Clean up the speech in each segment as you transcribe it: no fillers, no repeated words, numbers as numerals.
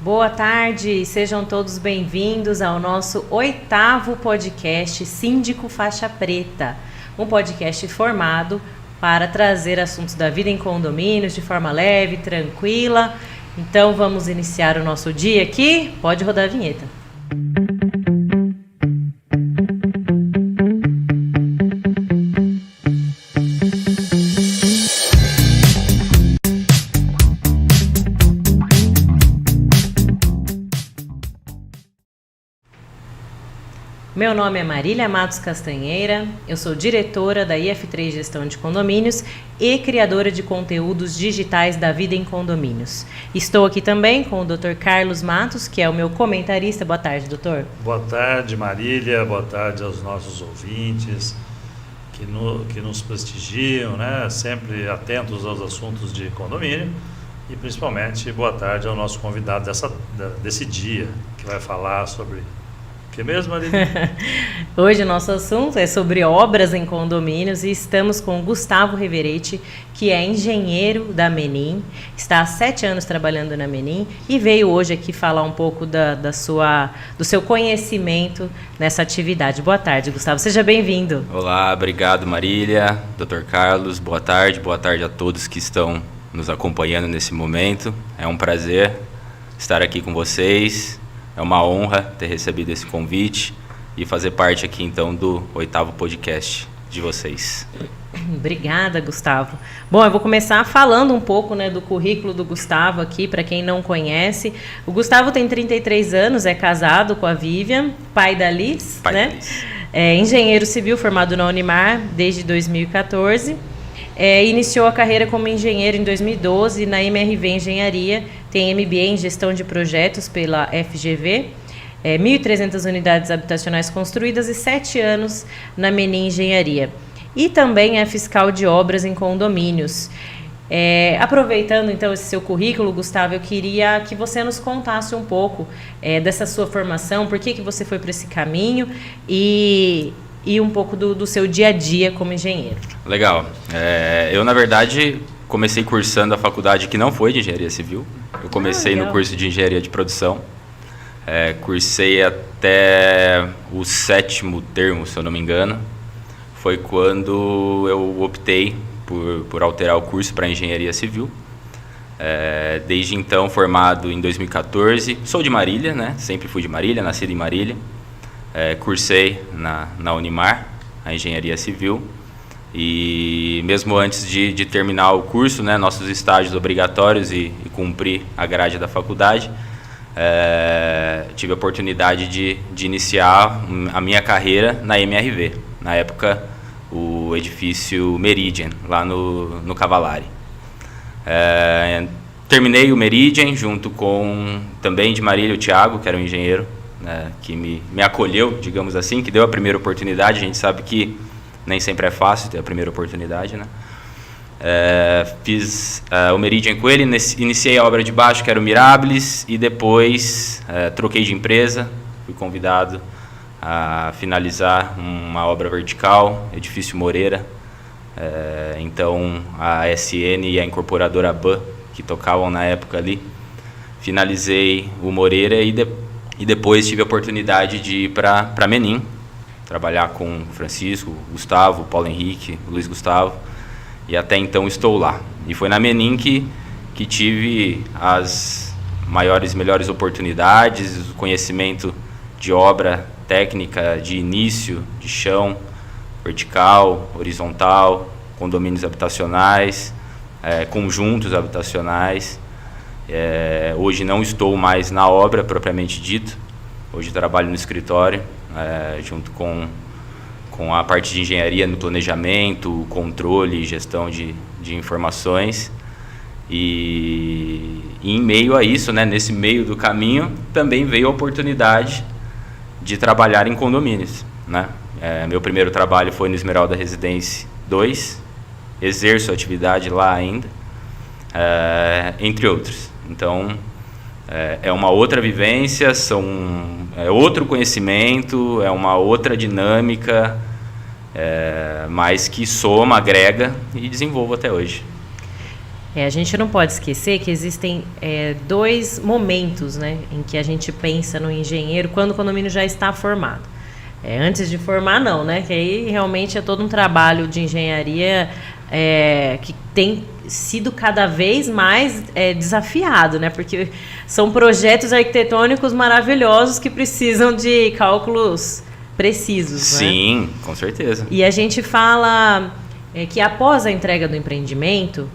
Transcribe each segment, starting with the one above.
Boa tarde, sejam todos bem-vindos ao nosso 8º podcast Síndico Faixa Preta, um podcast formado para trazer assuntos da vida em condomínios de forma leve, tranquila. Então vamos iniciar o nosso dia aqui, pode rodar a vinheta. Meu nome é Marília Matos Castanheira, eu sou diretora da IF3 Gestão de Condomínios e criadora de conteúdos digitais da vida em condomínios. Estou aqui também com o Dr. Carlos Matos, que é o meu comentarista. Boa tarde, doutor. Boa tarde, Marília. Boa tarde aos nossos ouvintes que nos prestigiam, né? Sempre atentos aos assuntos de condomínio. E principalmente, boa tarde ao nosso convidado desse dia, que vai falar sobre... que mesmo, Marília? Hoje o nosso assunto é sobre obras em condomínios e estamos com o Gustavo Reverete, que é engenheiro da Menin, está há 7 anos trabalhando na Menin e veio hoje aqui falar um pouco do seu conhecimento nessa atividade. Boa tarde, Gustavo, seja bem-vindo. Olá, obrigado, Marília, Dr. Carlos, boa tarde a todos que estão nos acompanhando nesse momento. É um prazer estar aqui com vocês. É uma honra ter recebido esse convite e fazer parte aqui, então, do 8º podcast de vocês. Obrigada, Gustavo. Bom, eu vou começar falando um pouco, do currículo do Gustavo aqui, para quem não conhece. O Gustavo tem 33 anos, é casado com a Vivian, pai da Liz, Da Liz. É engenheiro civil formado na Unimar desde 2014. Iniciou a carreira como engenheiro em 2012 na MRV Engenharia, tem MBA em Gestão de Projetos pela FGV, 1.300 unidades habitacionais construídas e 7 anos na Menin Engenharia. E também é fiscal de obras em condomínios. Aproveitando então esse seu currículo, Gustavo, eu queria que você nos contasse um pouco dessa sua formação, por que você foi para esse caminho e um pouco do seu dia a dia como engenheiro. Legal. Eu, na verdade, comecei cursando a faculdade que não foi de engenharia civil. Eu comecei no curso de engenharia de produção. Cursei até o 7º termo, se eu não me engano. Foi quando eu optei por alterar o curso para engenharia civil. Desde então, formado em 2014. Sou de Marília, né? Sempre fui de Marília, nascido em Marília. Cursei na Unimar, a engenharia civil, e mesmo antes de terminar o curso, nossos estágios obrigatórios e cumprir a grade da faculdade, tive a oportunidade de iniciar a minha carreira na MRV, na época o edifício Meridian, lá no Cavalari. Terminei o Meridian junto com, também de Marília, o Thiago, que era um engenheiro, que me acolheu, digamos assim, que deu a primeira oportunidade. A gente sabe que nem sempre é fácil ter a primeira oportunidade, fiz o Meridian com ele, iniciei a obra de baixo, que era o Mirabilis, e depois troquei de empresa, fui convidado a finalizar uma obra vertical, edifício Moreira. Então a SN e a incorporadora BAN, que tocavam na época ali, finalizei o Moreira e depois tive a oportunidade de ir para Menin, trabalhar com o Francisco, o Gustavo, o Paulo Henrique, o Luiz Gustavo, e até então estou lá. E foi na Menin que tive as melhores oportunidades, o conhecimento de obra técnica, de início, de chão, vertical, horizontal, condomínios habitacionais, conjuntos habitacionais. Hoje não estou mais na obra propriamente dito, hoje trabalho no escritório, junto com a parte de engenharia no planejamento, controle e gestão de informações. E em meio a isso, nesse meio do caminho, também veio a oportunidade de trabalhar em condomínios. Meu primeiro trabalho foi no Esmeralda Residência 2, exerço a atividade lá ainda, entre outros. Então, é uma outra vivência, é outro conhecimento, é uma outra dinâmica, mas que soma, agrega e desenvolvo até hoje. A gente não pode esquecer que existem 2 momentos, né, em que a gente pensa no engenheiro quando o condomínio já está formado. Antes de formar, não, né? Que aí realmente é todo um trabalho de engenharia que tem sido cada vez mais desafiado, né? Porque são projetos arquitetônicos maravilhosos que precisam de cálculos precisos. Sim, né? Com certeza. E a gente fala que após a entrega do empreendimento,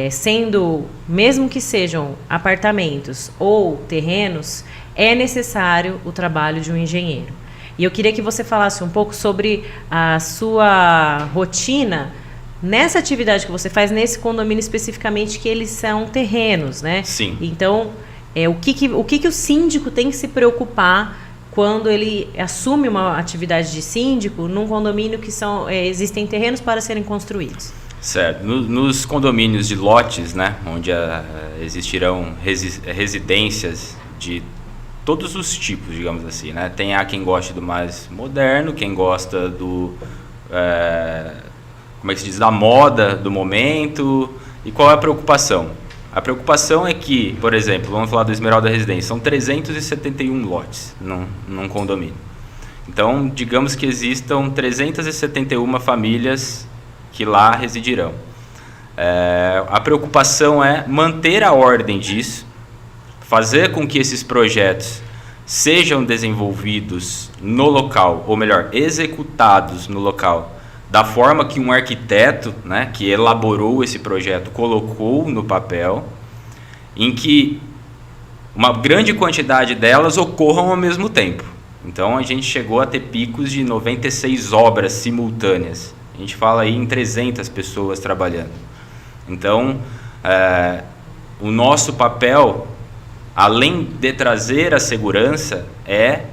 sendo, mesmo que sejam apartamentos ou terrenos, é necessário o trabalho de um engenheiro. E eu queria que você falasse um pouco sobre a sua rotina nessa atividade que você faz nesse condomínio especificamente, que eles são terrenos, né? Sim. Então, o que o síndico tem que se preocupar quando ele assume uma atividade de síndico num condomínio que existem terrenos para serem construídos? Certo. Nos condomínios de lotes, né, onde existirão residências de todos os tipos, digamos assim, né? Tem quem gosta do mais moderno, quem gosta do como é que se diz, da moda do momento. E qual é a preocupação? A preocupação é que, por exemplo, vamos falar do Esmeralda Residência, são 371 lotes num condomínio. Então, digamos que existam 371 famílias que lá residirão. A preocupação é manter a ordem disso, fazer com que esses projetos sejam desenvolvidos no local, ou melhor, executados no local, da forma que um arquiteto, né, que elaborou esse projeto colocou no papel, em que uma grande quantidade delas ocorram ao mesmo tempo. Então a gente chegou a ter picos de 96 obras simultâneas. A gente fala aí em 300 pessoas trabalhando. Então, o nosso papel, além de trazer a segurança, é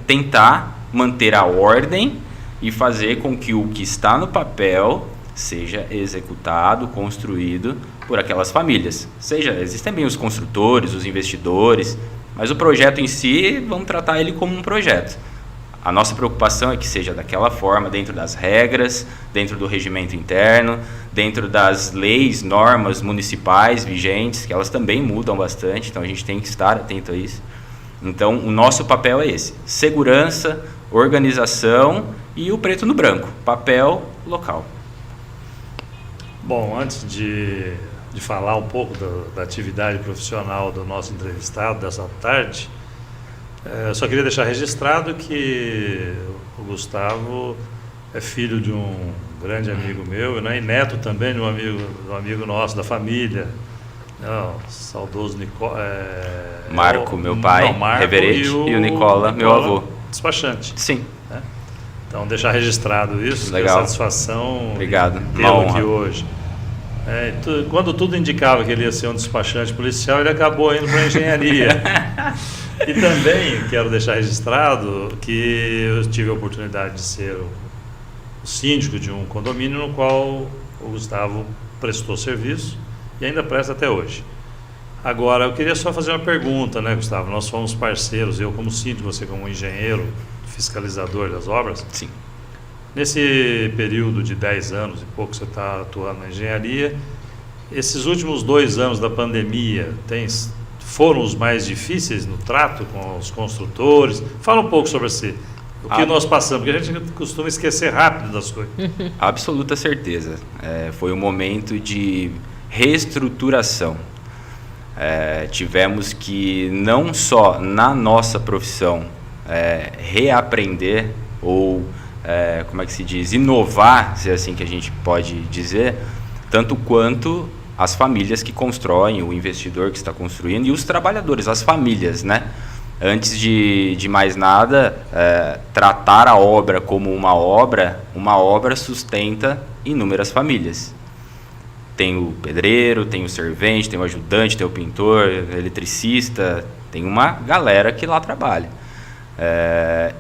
tentar manter a ordem e fazer com que o que está no papel seja executado, construído por aquelas famílias. Existem também os construtores, os investidores, mas o projeto em si, vamos tratar ele como um projeto. A nossa preocupação é que seja daquela forma, dentro das regras, dentro do regimento interno, dentro das leis, normas municipais vigentes, que elas também mudam bastante, então a gente tem que estar atento a isso. Então, o nosso papel é esse: segurança, organização e o preto no branco, papel local. Bom, antes de falar um pouco da atividade profissional do nosso entrevistado dessa tarde, eu só queria deixar registrado que o Gustavo é filho de um grande amigo meu, né, e neto também de um amigo nosso, da família. Saudoso Marco, meu pai, Reverete, e o Nicola, meu avô. Despachante. Sim. Né? Então, deixar registrado isso, legal. Que satisfação. Obrigado. Tê-lo aqui hoje. Quando tudo indicava que ele ia ser um despachante policial, ele acabou indo para a engenharia. E também quero deixar registrado que eu tive a oportunidade de ser o síndico de um condomínio no qual o Gustavo prestou serviço e ainda presta até hoje. Agora, eu queria só fazer uma pergunta, né, Gustavo? Nós fomos parceiros, eu como síndico, você como engenheiro, fiscalizador das obras. Sim. Nesse período de 10 anos e pouco você está atuando na engenharia, esses últimos 2 anos da pandemia foram os mais difíceis no trato com os construtores? Fala um pouco sobre o que nós passamos, porque a gente costuma esquecer rápido das coisas. Absoluta certeza. Foi um momento de reestruturação. Tivemos que, não só na nossa profissão, reaprender ou, como é que se diz, inovar, se é assim que a gente pode dizer, tanto quanto as famílias que constroem, o investidor que está construindo e os trabalhadores, as famílias, né? Antes de mais nada, tratar a obra como uma obra sustenta inúmeras famílias. Tem o pedreiro, tem o servente, tem o ajudante, tem o pintor, eletricista, tem uma galera que lá trabalha.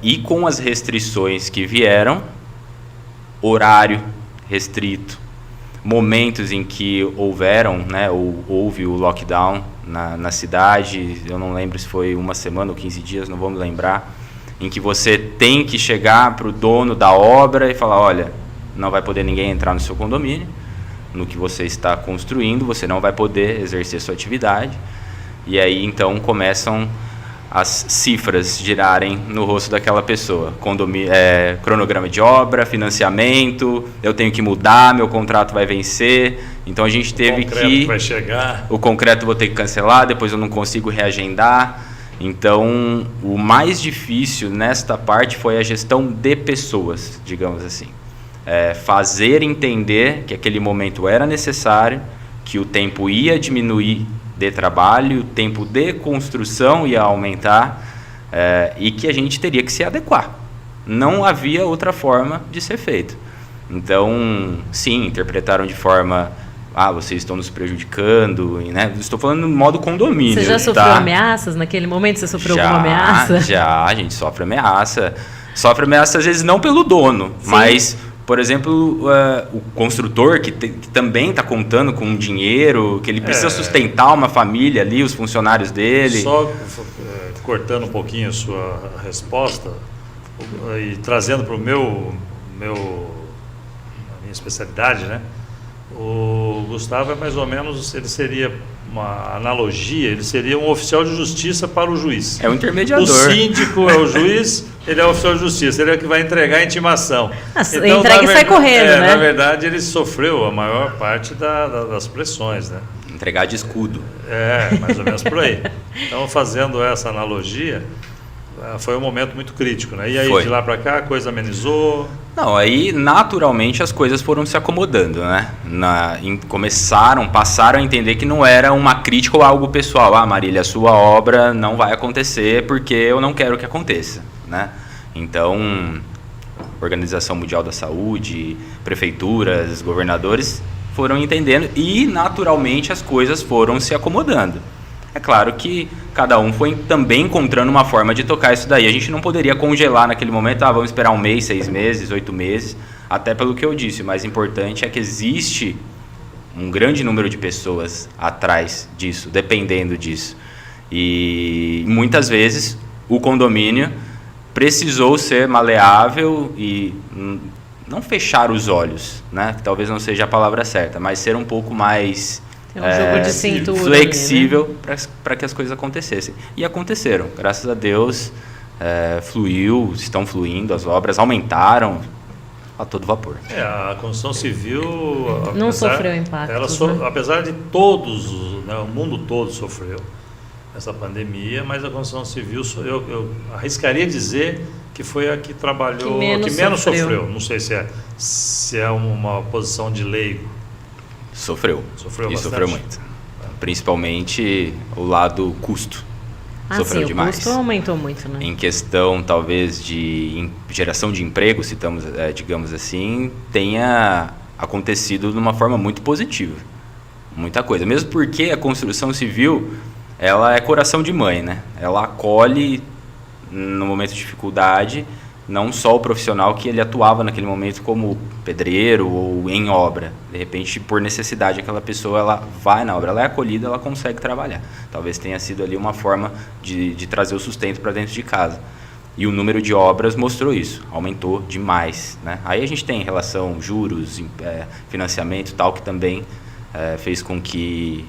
E com as restrições que vieram, horário restrito, momentos em que houve o lockdown na cidade, eu não lembro se foi 1 semana ou 15 dias, não vou me lembrar, em que você tem que chegar para o dono da obra e falar, olha, não vai poder ninguém entrar no seu condomínio, no que você está construindo, você não vai poder exercer sua atividade. E aí então começam as cifras girarem no rosto daquela pessoa. Cronograma de obra, financiamento, eu tenho que mudar, meu contrato vai vencer. Então a gente teve que... vai chegar. O concreto eu vou ter que cancelar, depois eu não consigo reagendar. Então o mais difícil nesta parte foi a gestão de pessoas, digamos assim. Fazer entender que aquele momento era necessário, que o tempo ia diminuir de trabalho, o tempo de construção ia aumentar, e que a gente teria que se adequar. Não havia outra forma de ser feito. Então, sim, interpretaram de forma... vocês estão nos prejudicando, né? Estou falando no modo condomínio. Você já sofreu ameaças naquele momento? Você sofreu alguma ameaça? Já, a gente sofre ameaça. Sofre ameaça, às vezes, não pelo dono, sim, mas... Por exemplo, o construtor que também está contando com dinheiro, que ele precisa sustentar uma família ali, os funcionários dele. Só cortando um pouquinho a sua resposta e trazendo para a minha especialidade, né? O Gustavo é mais ou menos, ele seria uma analogia, ele seria um oficial de justiça para o juiz. É um intermediador. O síndico é o juiz, ele é o oficial de justiça, ele é o que vai entregar a intimação. Então, entrega e sai correndo, né? Na verdade, ele sofreu a maior parte das pressões, né? Entregar de escudo. Mais ou menos por aí. Então, fazendo essa analogia, foi um momento muito crítico, né? E aí, de lá para cá, a coisa amenizou? Não, aí naturalmente as coisas foram se acomodando, né? Passaram a entender que não era uma crítica ou algo pessoal. Marília, a sua obra não vai acontecer porque eu não quero que aconteça, né? Então, Organização Mundial da Saúde, prefeituras, governadores foram entendendo e naturalmente as coisas foram se acomodando. É claro que cada um foi também encontrando uma forma de tocar isso daí. A gente não poderia congelar naquele momento, vamos esperar 1 mês, 6 meses, 8 meses, até pelo que eu disse. O mais importante é que existe um grande número de pessoas atrás disso, dependendo disso. E muitas vezes o condomínio precisou ser maleável e não fechar os olhos, né? Que talvez não seja a palavra certa, mas ser um pouco mais... É um jogo de cintura flexível, né? Para que as coisas acontecessem. E aconteceram. Graças a Deus, fluiu, estão fluindo, as obras aumentaram a todo vapor. A construção civil... Não sofreu impacto. Né? Apesar de todos, né, o mundo todo sofreu essa pandemia, mas a construção civil, eu arriscaria dizer que foi a que trabalhou, que menos sofreu. Não sei se é uma posição de leigo. Sofreu muito. Principalmente o lado custo. Sofreu demais. O custo aumentou muito, né? Em questão, talvez, de geração de emprego, digamos assim, tenha acontecido de uma forma muito positiva. Muita coisa. Mesmo porque a construção civil, ela é coração de mãe, né? Ela acolhe, no momento de dificuldade, não só o profissional que ele atuava naquele momento como pedreiro ou em obra. De repente, por necessidade, aquela pessoa ela vai na obra, ela é acolhida, ela consegue trabalhar. Talvez tenha sido ali uma forma de trazer o sustento para dentro de casa. E o número de obras mostrou isso, aumentou demais, né? Aí a gente tem relação juros, financiamento e tal, que também fez com que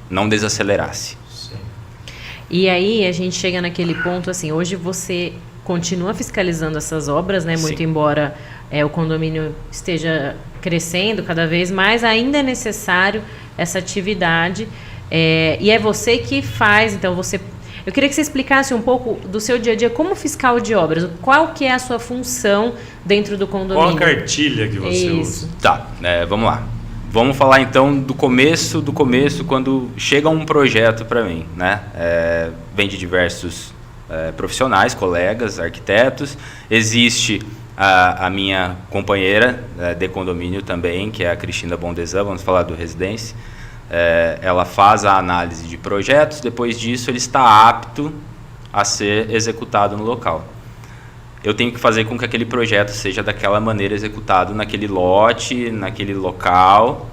não desacelerasse. Sim. E aí a gente chega naquele ponto, assim, hoje você continua fiscalizando essas obras, né? Muito embora o condomínio esteja crescendo cada vez mais, ainda é necessário essa atividade. E é você que faz, então eu queria que você explicasse um pouco do seu dia a dia como fiscal de obras. Qual que é a sua função dentro do condomínio? Qual a cartilha que você usa? Tá, vamos lá. Vamos falar então do começo, quando chega um projeto para mim, né? Vem de diversos profissionais, colegas, arquitetos. Existe a minha companheira de condomínio também, que é a Cristina Bondesan, vamos falar do Residência. Ela faz a análise de projetos, depois disso ele está apto a ser executado no local. Eu tenho que fazer com que aquele projeto seja daquela maneira executado naquele lote, naquele local.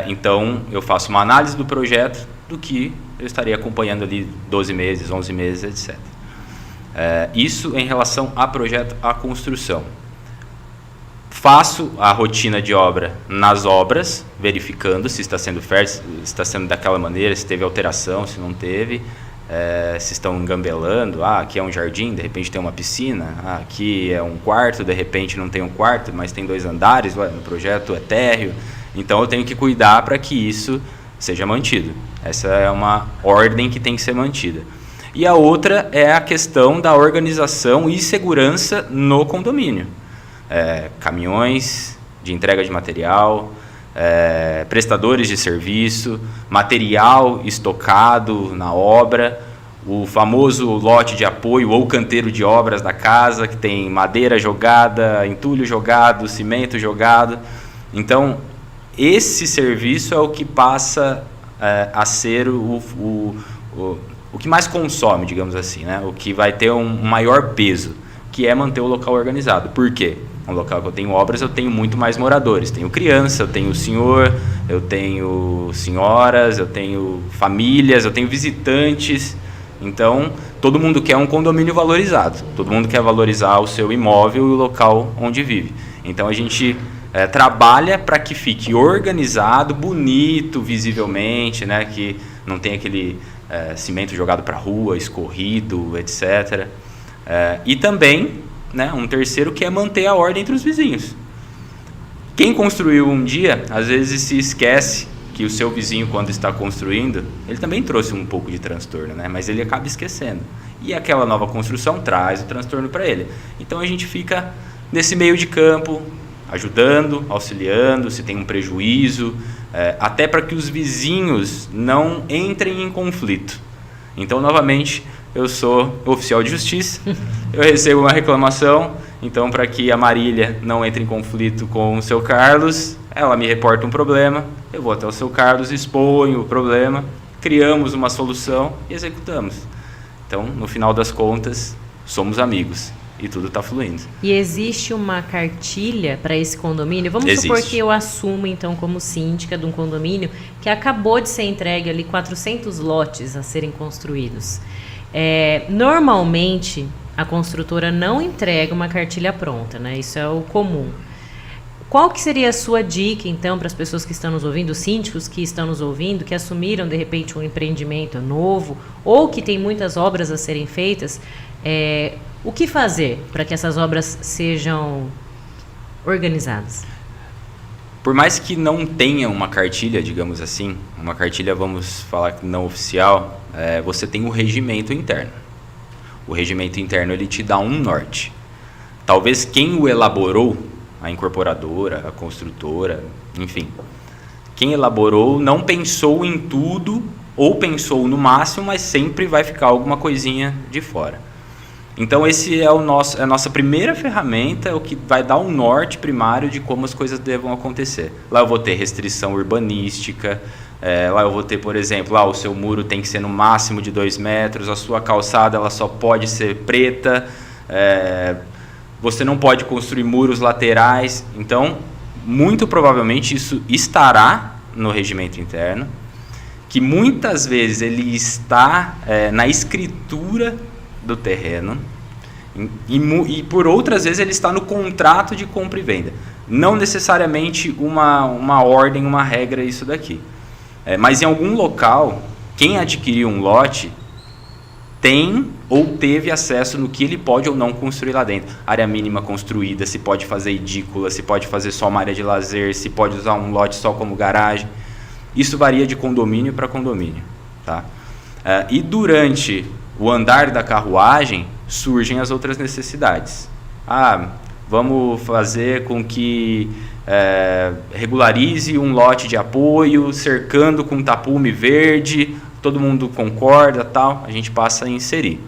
Então eu faço uma análise do projeto, do que eu estaria acompanhando ali 12 meses, 11 meses, etc. Isso em relação a projeto, a construção. faço a rotina de obra nas obras, verificando se está sendo fértil, se está sendo daquela maneira, se teve alteração, se não teve, se estão engambelando, aqui é um jardim, de repente tem uma piscina, aqui é um quarto, de repente não tem um quarto, mas tem 2 andares, no projeto é térreo, então eu tenho que cuidar para que isso seja mantido. Essa é uma ordem que tem que ser mantida. E a outra é a questão da organização e segurança no condomínio. Caminhões de entrega de material, prestadores de serviço, material estocado na obra, o famoso lote de apoio ou canteiro de obras da casa, que tem madeira jogada, entulho jogado, cimento jogado. Então, esse serviço é o que passa a ser o que mais consome, digamos assim, né? O que vai ter um maior peso, que é manter o local organizado. Por quê? Um local que eu tenho obras, eu tenho muito mais moradores. Tenho criança, eu tenho senhor, eu tenho senhoras, eu tenho famílias, eu tenho visitantes. Então, todo mundo quer um condomínio valorizado. Todo mundo quer valorizar o seu imóvel e o local onde vive. Então, a gente trabalha para que fique organizado, bonito, visivelmente, né? Que não tenha aquele cimento jogado para a rua, escorrido, etc. E também, né, um terceiro que é manter a ordem entre os vizinhos. Quem construiu um dia, às vezes se esquece que o seu vizinho, quando está construindo, ele também trouxe um pouco de transtorno, né? Mas ele acaba esquecendo. E aquela nova construção traz o transtorno para ele. Então a gente fica nesse meio de campo, ajudando, auxiliando, se tem um prejuízo, até para que os vizinhos não entrem em conflito. Então, novamente, eu sou oficial de justiça, eu recebo uma reclamação, então para que a Marília não entre em conflito com o seu Carlos, ela me reporta um problema, eu vou até o seu Carlos, exponho o problema, criamos uma solução e executamos. Então, no final das contas, somos amigos e tudo está fluindo. E existe uma cartilha para esse condomínio? Vamos supor que eu assumo, então, como síndica de um condomínio que acabou de ser entregue ali 400 lotes a serem construídos. Normalmente, a construtora não entrega uma cartilha pronta, né? Isso é o comum. Qual que seria a sua dica, então, para as pessoas que estão nos ouvindo, os síndicos que estão nos ouvindo, que assumiram, de repente, um empreendimento novo ou que tem muitas obras a serem feitas, o que fazer para que essas obras sejam organizadas? Por mais que não tenha uma cartilha, digamos assim, uma cartilha, vamos falar não oficial, você tem o regimento interno. O regimento interno, ele te dá um norte. Talvez quem o elaborou, a incorporadora, a construtora, enfim, quem elaborou não pensou em tudo ou pensou no máximo, mas sempre vai ficar alguma coisinha de fora. Então esse é a nossa primeira ferramenta, o que vai dar um norte primário de como as coisas devam acontecer. Lá eu vou ter restrição urbanística, lá eu vou ter, por exemplo, o seu muro tem que ser no máximo de 2 metros, a sua calçada ela só pode ser preta, você não pode construir muros laterais. Então, muito provavelmente isso estará no regimento interno, que muitas vezes ele está na escritura do terreno e por outras vezes ele está no contrato de compra e venda. Não necessariamente uma ordem, uma regra isso daqui. Mas em algum local, quem adquiriu um lote tem ou teve acesso no que ele pode ou não construir lá dentro. Área mínima construída, se pode fazer edícula, se pode fazer só uma área de lazer, se pode usar um lote só como garagem. Isso varia de condomínio para condomínio. Tá? E durante o andar da carruagem, surgem as outras necessidades. Vamos fazer com que regularize um lote de apoio, cercando com tapume verde, todo mundo concorda, tal, a gente passa a inserir.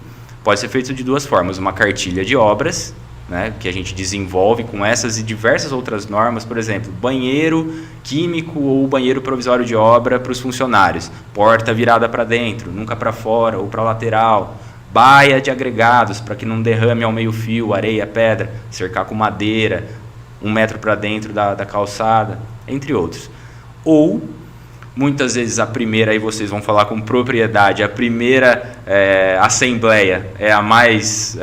Pode ser feito de 2 formas, uma cartilha de obras, né, que a gente desenvolve com essas e diversas outras normas, por exemplo, banheiro químico ou banheiro provisório de obra para os funcionários, porta virada para dentro, nunca para fora ou para lateral, baia de agregados para que não derrame ao meio fio, areia, pedra, cercar com madeira, 1 metro para dentro da calçada, entre outros. Ou, muitas vezes a primeira, aí vocês vão falar com propriedade, a primeira assembleia é a mais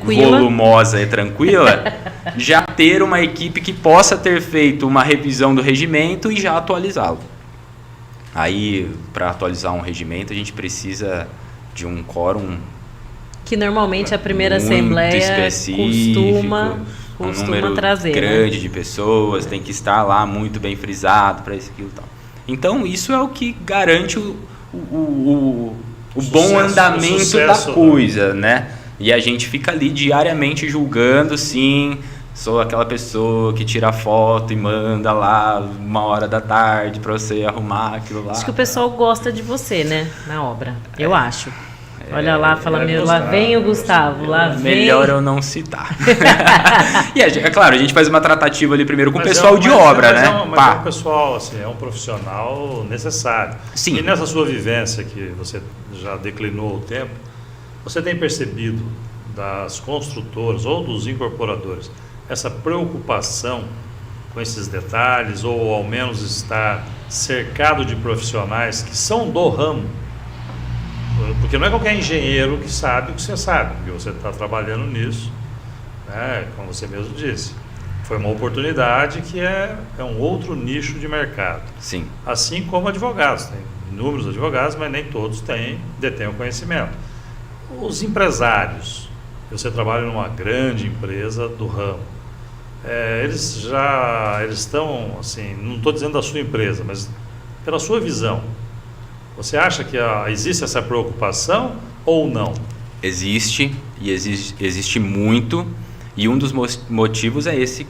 volumosa e tranquila, já ter uma equipe que possa ter feito uma revisão do regimento e já atualizá-lo. Aí, para atualizar um regimento, a gente precisa de um quórum que normalmente a primeira muito assembleia específico, um número trazer, grande, né, de pessoas, tem que estar lá muito bem frisado para isso, aquilo e tal. Então, isso é o que garante o bom andamento da coisa, né? E a gente fica ali diariamente julgando, sim, sou aquela pessoa que tira foto e manda lá 1h da tarde para você arrumar aquilo lá. Acho que o pessoal gosta de você, né, na obra, eu acho. Olha lá, fala, lá vem o Gustavo, lá vem... Melhor eu não citar. E é claro, a gente faz uma tratativa ali primeiro com o pessoal de obra, né? Mas é um pessoal, assim, é um profissional necessário. Sim. E nessa sua vivência que você já declinou o tempo, você tem percebido das construtoras ou dos incorporadores essa preocupação com esses detalhes, ou ao menos estar cercado de profissionais que são do ramo? Porque não é qualquer engenheiro que sabe o que você sabe, porque você está trabalhando nisso, né, como você mesmo disse. Foi uma oportunidade que é um outro nicho de mercado. Sim. Assim como advogados, tem inúmeros advogados, mas nem todos detêm o conhecimento. Os empresários, você trabalha numa grande empresa do ramo, eles estão, assim, não estou dizendo da sua empresa, mas pela sua visão, você acha que existe essa preocupação ou não? Existe, e existe muito, e um dos motivos é esse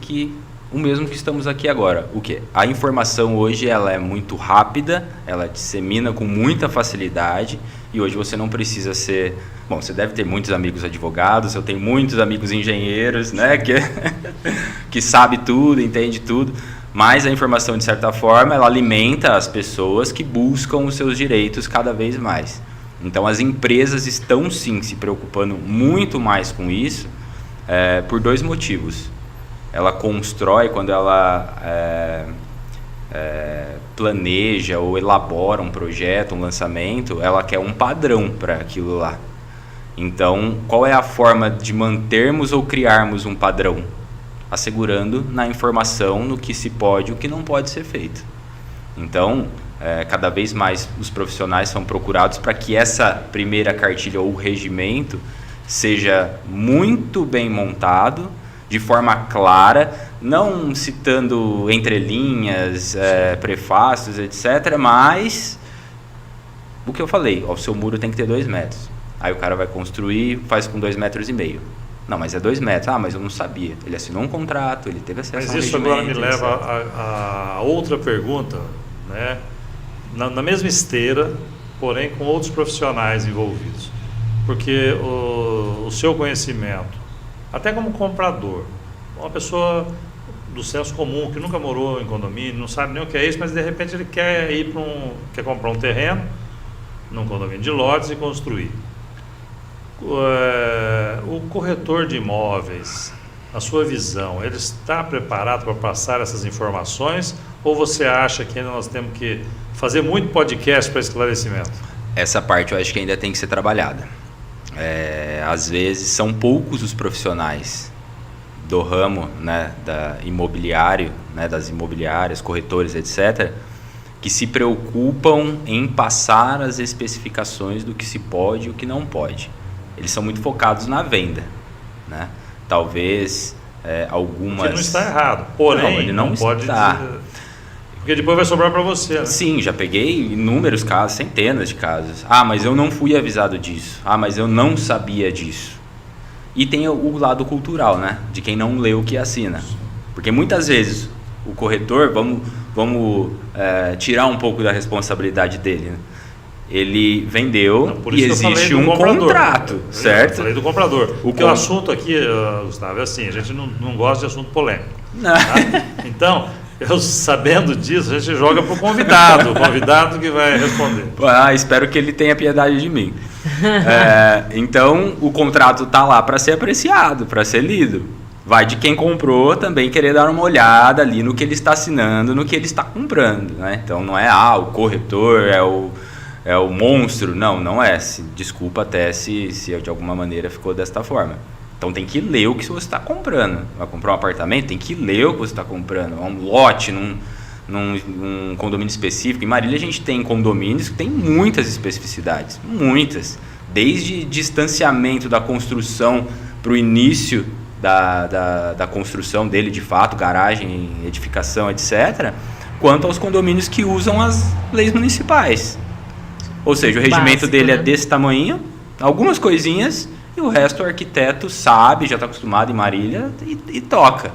o mesmo que estamos aqui agora. O quê? A informação hoje ela é muito rápida, ela dissemina com muita facilidade, e hoje você não precisa ser... Bom, você deve ter muitos amigos advogados, eu tenho muitos amigos engenheiros, né, que sabe tudo, entende tudo, mas a informação, de certa forma, ela alimenta as pessoas que buscam os seus direitos cada vez mais. Então, as empresas estão, sim, se preocupando muito mais com isso, por dois motivos. Ela constrói, quando ela planeja ou elabora um projeto, um lançamento, ela quer um padrão para aquilo lá. Então, qual é a forma de mantermos ou criarmos um padrão? Assegurando na informação no que se pode e o que não pode ser feito. Então, cada vez mais os profissionais são procurados para que essa primeira cartilha ou regimento seja muito bem montado, de forma clara, não citando entrelinhas, prefácios, etc., mas o que eu falei, o seu muro tem que ter 2 metros. Aí o cara vai construir, faz com 2,5 metros. Não, mas é 2 metros. Ah, mas eu não sabia. Ele assinou um contrato, ele teve acesso a um regimento. Mas isso agora me leva a outra pergunta, né? Na mesma esteira, porém com outros profissionais envolvidos. Porque o seu conhecimento, até como comprador, uma pessoa do senso comum, que nunca morou em condomínio, não sabe nem o que é isso, mas de repente ele quer quer comprar um terreno num condomínio de lotes e construir. O corretor de imóveis, na sua visão, ele está preparado para passar essas informações, ou você acha que ainda nós temos que fazer muito podcast para esclarecimento? Essa parte eu acho que ainda tem que ser trabalhada. Às vezes são poucos os profissionais do ramo, né, imobiliário, né, das imobiliárias, corretores, etc., que se preocupam em passar as especificações do que se pode e o que não pode. Eles são muito focados na venda, né? Talvez algumas... Que não está errado, porém não, ele não pode está. dizer... Porque depois vai sobrar para você, né? Sim, já peguei inúmeros casos, centenas de casos. Ah, mas eu não fui avisado disso. Ah, mas eu não sabia disso. E tem o lado cultural, né? De quem não lê o que assina. Porque muitas vezes o corretor, vamos tirar um pouco da responsabilidade dele, né? Ele vendeu e existe um contrato, certo? Eu falei do comprador. Porque o assunto aqui, Gustavo, é assim, a gente não gosta de assunto polêmico. Tá? Então, eu sabendo disso, a gente joga para o convidado que vai responder. Espero que ele tenha piedade de mim. Então, o contrato está lá para ser apreciado, para ser lido. Vai de quem comprou também querer dar uma olhada ali no que ele está assinando, no que ele está comprando, né? Então, não é o corretor, é o monstro. Não é. Desculpa até se de alguma maneira ficou desta forma. Então tem que ler o que você está comprando. Vai comprar um apartamento, tem que ler o que você está comprando. Um lote num condomínio específico. Em Marília a gente tem condomínios que tem muitas especificidades, muitas. Desde distanciamento da construção para o início da construção dele de fato, garagem, edificação, etc., quanto aos condomínios que usam as leis municipais. Ou seja, o regimento Básico, dele né? é desse tamanho, algumas coisinhas, e o resto o arquiteto sabe, já está acostumado em Marília e toca.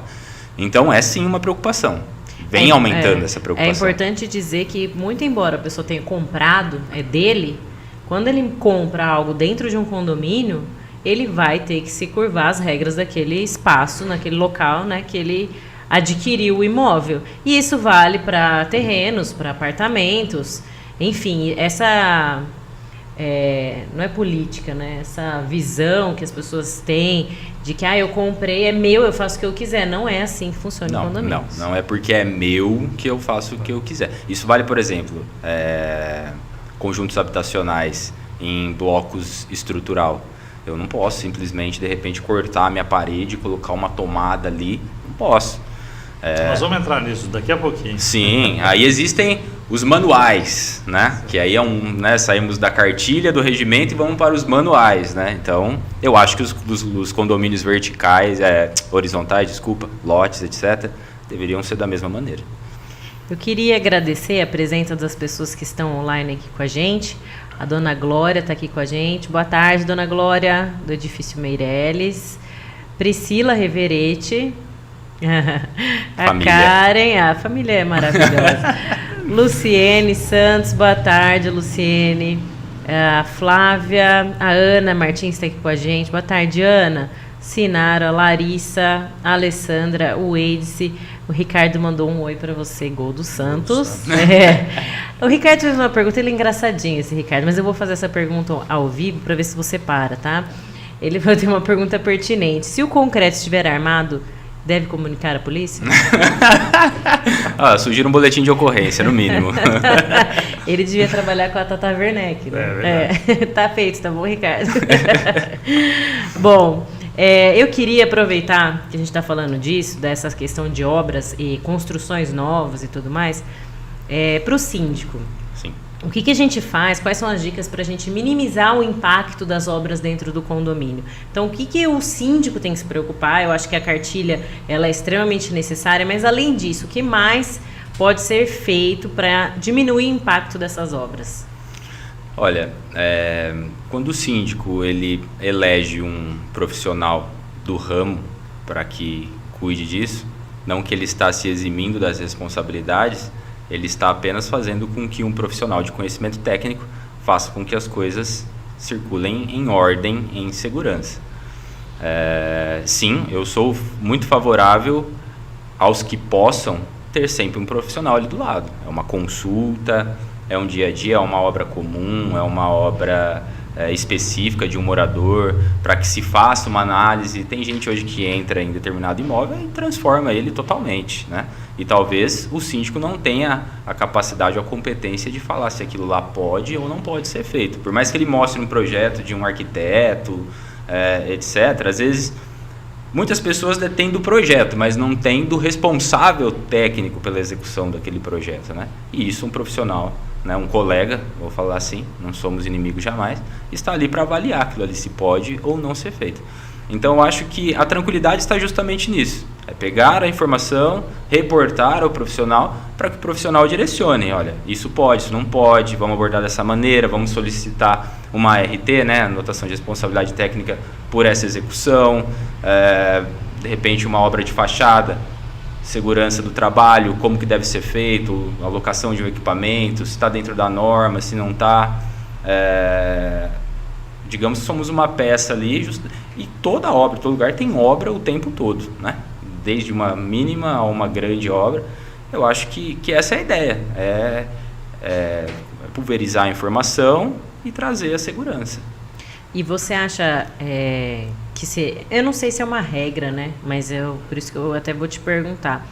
Então é sim uma preocupação. Vem aumentando essa preocupação. É importante dizer que, muito embora a pessoa tenha comprado, é dele, quando ele compra algo dentro de um condomínio, ele vai ter que se curvar às regras daquele espaço, naquele local, né, que ele adquiriu o imóvel. E isso vale para terrenos, para apartamentos, enfim, essa... não é política, né? Essa visão que as pessoas têm de que eu comprei, é meu, eu faço o que eu quiser. Não é assim que funciona o condomínio. Não é porque é meu que eu faço o que eu quiser. Isso vale, por exemplo, conjuntos habitacionais em blocos estrutural. Eu não posso simplesmente, de repente, cortar a minha parede, colocar uma tomada ali. Não posso. Nós vamos entrar nisso daqui a pouquinho. Sim, aí existem os manuais, né? Que aí saímos da cartilha do regimento e vamos para os manuais, né? Então, eu acho que os condomínios verticais, horizontais, lotes, etc., deveriam ser da mesma maneira. Eu queria agradecer a presença das pessoas que estão online aqui com a gente. A dona Glória está aqui com a gente. Boa tarde, dona Glória, do Edifício Meireles. Priscila Reverete. A Família. Karen, a família é maravilhosa. Luciene Santos, boa tarde, Luciene. A Flávia, a Ana Martins está aqui com a gente. Boa tarde, Ana. Sinara, Larissa, a Alessandra, o Eidice. O Ricardo mandou um oi para você, gol do Santos. O Ricardo fez uma pergunta, ele é engraçadinho, esse Ricardo, mas eu vou fazer essa pergunta ao vivo para ver se você para, tá? Ele vai ter uma pergunta pertinente. Se o concreto estiver armado, deve comunicar à polícia? Sugira um boletim de ocorrência, no mínimo. Ele devia trabalhar com a Tata Werneck, né? Tá feito, tá bom, Ricardo? Bom, eu queria aproveitar que a gente está falando disso, dessa questão de obras e construções novas e tudo mais, para o síndico. Sim. O que a gente faz? Quais são as dicas para a gente minimizar o impacto das obras dentro do condomínio? Então, o que o síndico tem que se preocupar? Eu acho que a cartilha ela é extremamente necessária, mas além disso, o que mais pode ser feito para diminuir o impacto dessas obras? Olha, quando o síndico ele elege um profissional do ramo para que cuide disso, não que ele está se eximindo das responsabilidades, ele está apenas fazendo com que um profissional de conhecimento técnico faça com que as coisas circulem em ordem, em segurança. Sim, eu sou muito favorável aos que possam ter sempre um profissional ali do lado. É uma consulta, é um dia a dia, é uma obra comum, é uma obra específica de um morador, para que se faça uma análise. Tem gente hoje que entra em determinado imóvel e transforma ele totalmente, né? E talvez o síndico não tenha a capacidade ou a competência de falar se aquilo lá pode ou não pode ser feito. Por mais que ele mostre um projeto de um arquiteto, etc., às vezes muitas pessoas detêm do projeto, mas não têm do responsável técnico pela execução daquele projeto, né? E isso um profissional, né, um colega, vou falar assim, não somos inimigos jamais, está ali para avaliar aquilo ali se pode ou não ser feito. Então eu acho que a tranquilidade está justamente nisso, é pegar a informação, reportar ao profissional para que o profissional direcione, olha, isso pode, isso não pode, vamos abordar dessa maneira, vamos solicitar uma ART, né, anotação de responsabilidade técnica por essa execução, de repente uma obra de fachada, segurança do trabalho, como que deve ser feito, alocação de um equipamento, se está dentro da norma, se não está. Digamos que somos uma peça ali, e toda obra, todo lugar tem obra o tempo todo, né? Desde uma mínima a uma grande obra. Eu acho que essa é a ideia, pulverizar a informação e trazer a segurança. E você acha eu não sei se é uma regra, né? Mas por isso que eu até vou te perguntar.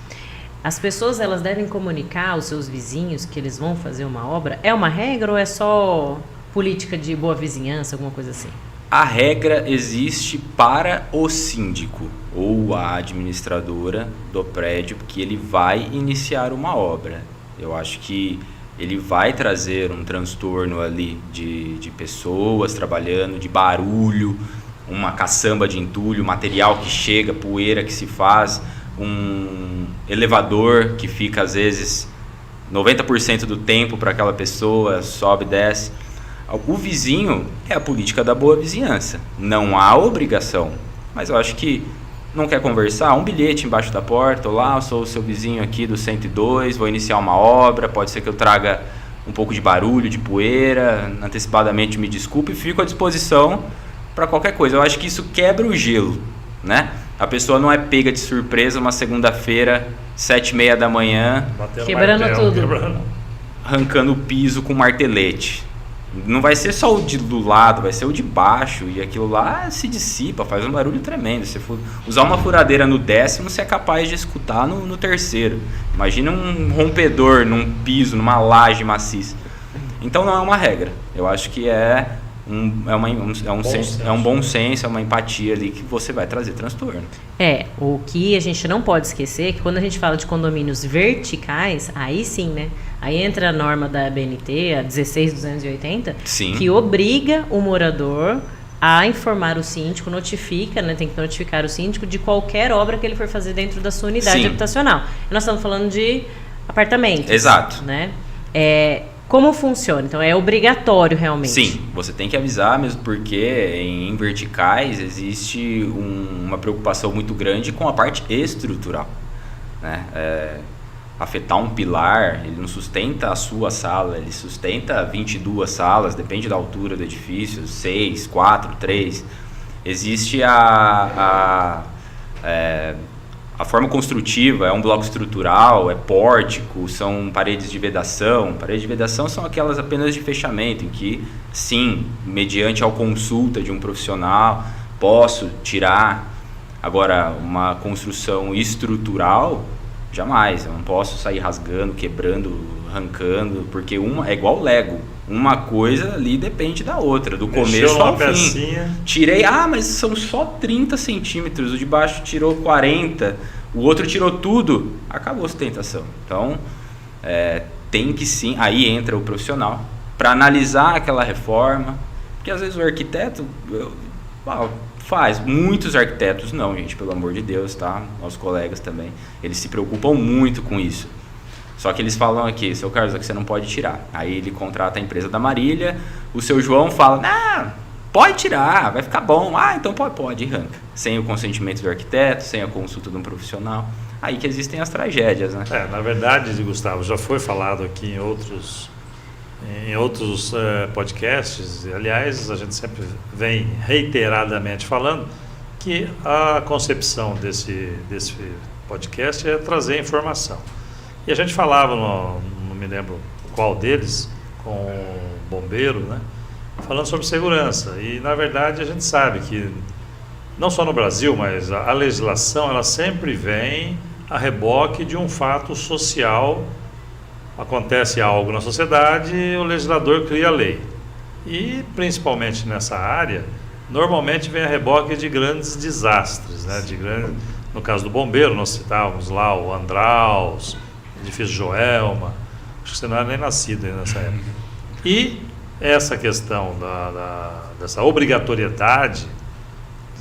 As pessoas, elas devem comunicar aos seus vizinhos que eles vão fazer uma obra? É uma regra ou é só política de boa vizinhança, alguma coisa assim? A regra existe para o síndico ou a administradora do prédio, que ele vai iniciar uma obra. Eu acho que ele vai trazer um transtorno ali de pessoas trabalhando, de barulho, uma caçamba de entulho, material que chega, poeira que se faz, um elevador que fica às vezes 90% do tempo para aquela pessoa, sobe e desce. O vizinho é a política da boa vizinhança. Não há obrigação, mas eu acho que não quer conversar, um bilhete embaixo da porta, olá, eu sou o seu vizinho aqui do 102, vou iniciar uma obra, pode ser que eu traga um pouco de barulho, de poeira, antecipadamente me desculpe, fico à disposição para qualquer coisa. Eu acho que isso quebra o gelo, né? A pessoa não é pega de surpresa uma segunda-feira, 7h30 da manhã, quebrando tudo, arrancando o piso com martelete. Não vai ser só o do lado, vai ser o de baixo, e aquilo lá se dissipa, faz um barulho tremendo. Se for usar uma furadeira no 10º, você é capaz de escutar no 3º. Imagina um rompedor num piso, numa laje maciça. Então não é uma regra. Eu acho que é um bom senso, é uma empatia ali que você vai trazer transtorno. O que a gente não pode esquecer é que quando a gente fala de condomínios verticais, aí sim, né? Aí entra a norma da BNT, a 16280, sim, que obriga o morador a informar o síndico, notifica, né? Tem que notificar o síndico de qualquer obra que ele for fazer dentro da sua unidade habitacional. E nós estamos falando de apartamentos. Exato. Né? Como funciona? Então, é obrigatório realmente? Sim, você tem que avisar mesmo, porque em verticais existe uma preocupação muito grande com a parte estrutural, né? Afetar um pilar, ele não sustenta a sua sala, ele sustenta 22 salas, depende da altura do edifício, 6, 4, 3. Existe a forma construtiva, é um bloco estrutural, é pórtico, são paredes de vedação. Paredes de vedação são aquelas apenas de fechamento, em que, sim, mediante a consulta de um profissional, posso tirar. Agora, uma construção estrutural, jamais. Eu não posso sair rasgando, quebrando, arrancando, porque uma é igual Lego. Uma coisa ali depende da outra, do começo ao fim. Tirei, mas são só 30 centímetros, o de baixo tirou 40, o outro tirou tudo, acabou a sustentação. Então, tem que sim, aí entra o profissional, para analisar aquela reforma, porque às vezes o arquiteto faz, muitos arquitetos não, gente, pelo amor de Deus, tá? Nossos colegas também, eles se preocupam muito com isso. Só que eles falam aqui, seu Carlos, aqui você não pode tirar. Aí ele contrata a empresa da Marília, o seu João fala, pode tirar, vai ficar bom. Então pode, e arranca. Sem o consentimento do arquiteto, sem a consulta de um profissional. Aí que existem as tragédias, né? Na verdade, Gustavo, já foi falado aqui em outros podcasts, aliás, a gente sempre vem reiteradamente falando que a concepção desse podcast é trazer informação. E a gente falava, não me lembro qual deles, com o bombeiro, né, falando sobre segurança. E, na verdade, a gente sabe que, não só no Brasil, mas a legislação, ela sempre vem a reboque de um fato social. Acontece algo na sociedade e o legislador cria a lei. E, principalmente nessa área, normalmente vem a reboque de grandes desastres, né, no caso do bombeiro, nós citávamos lá o Andraus, edifício Joelma, acho que você não era nem nascido nessa época. E essa questão dessa obrigatoriedade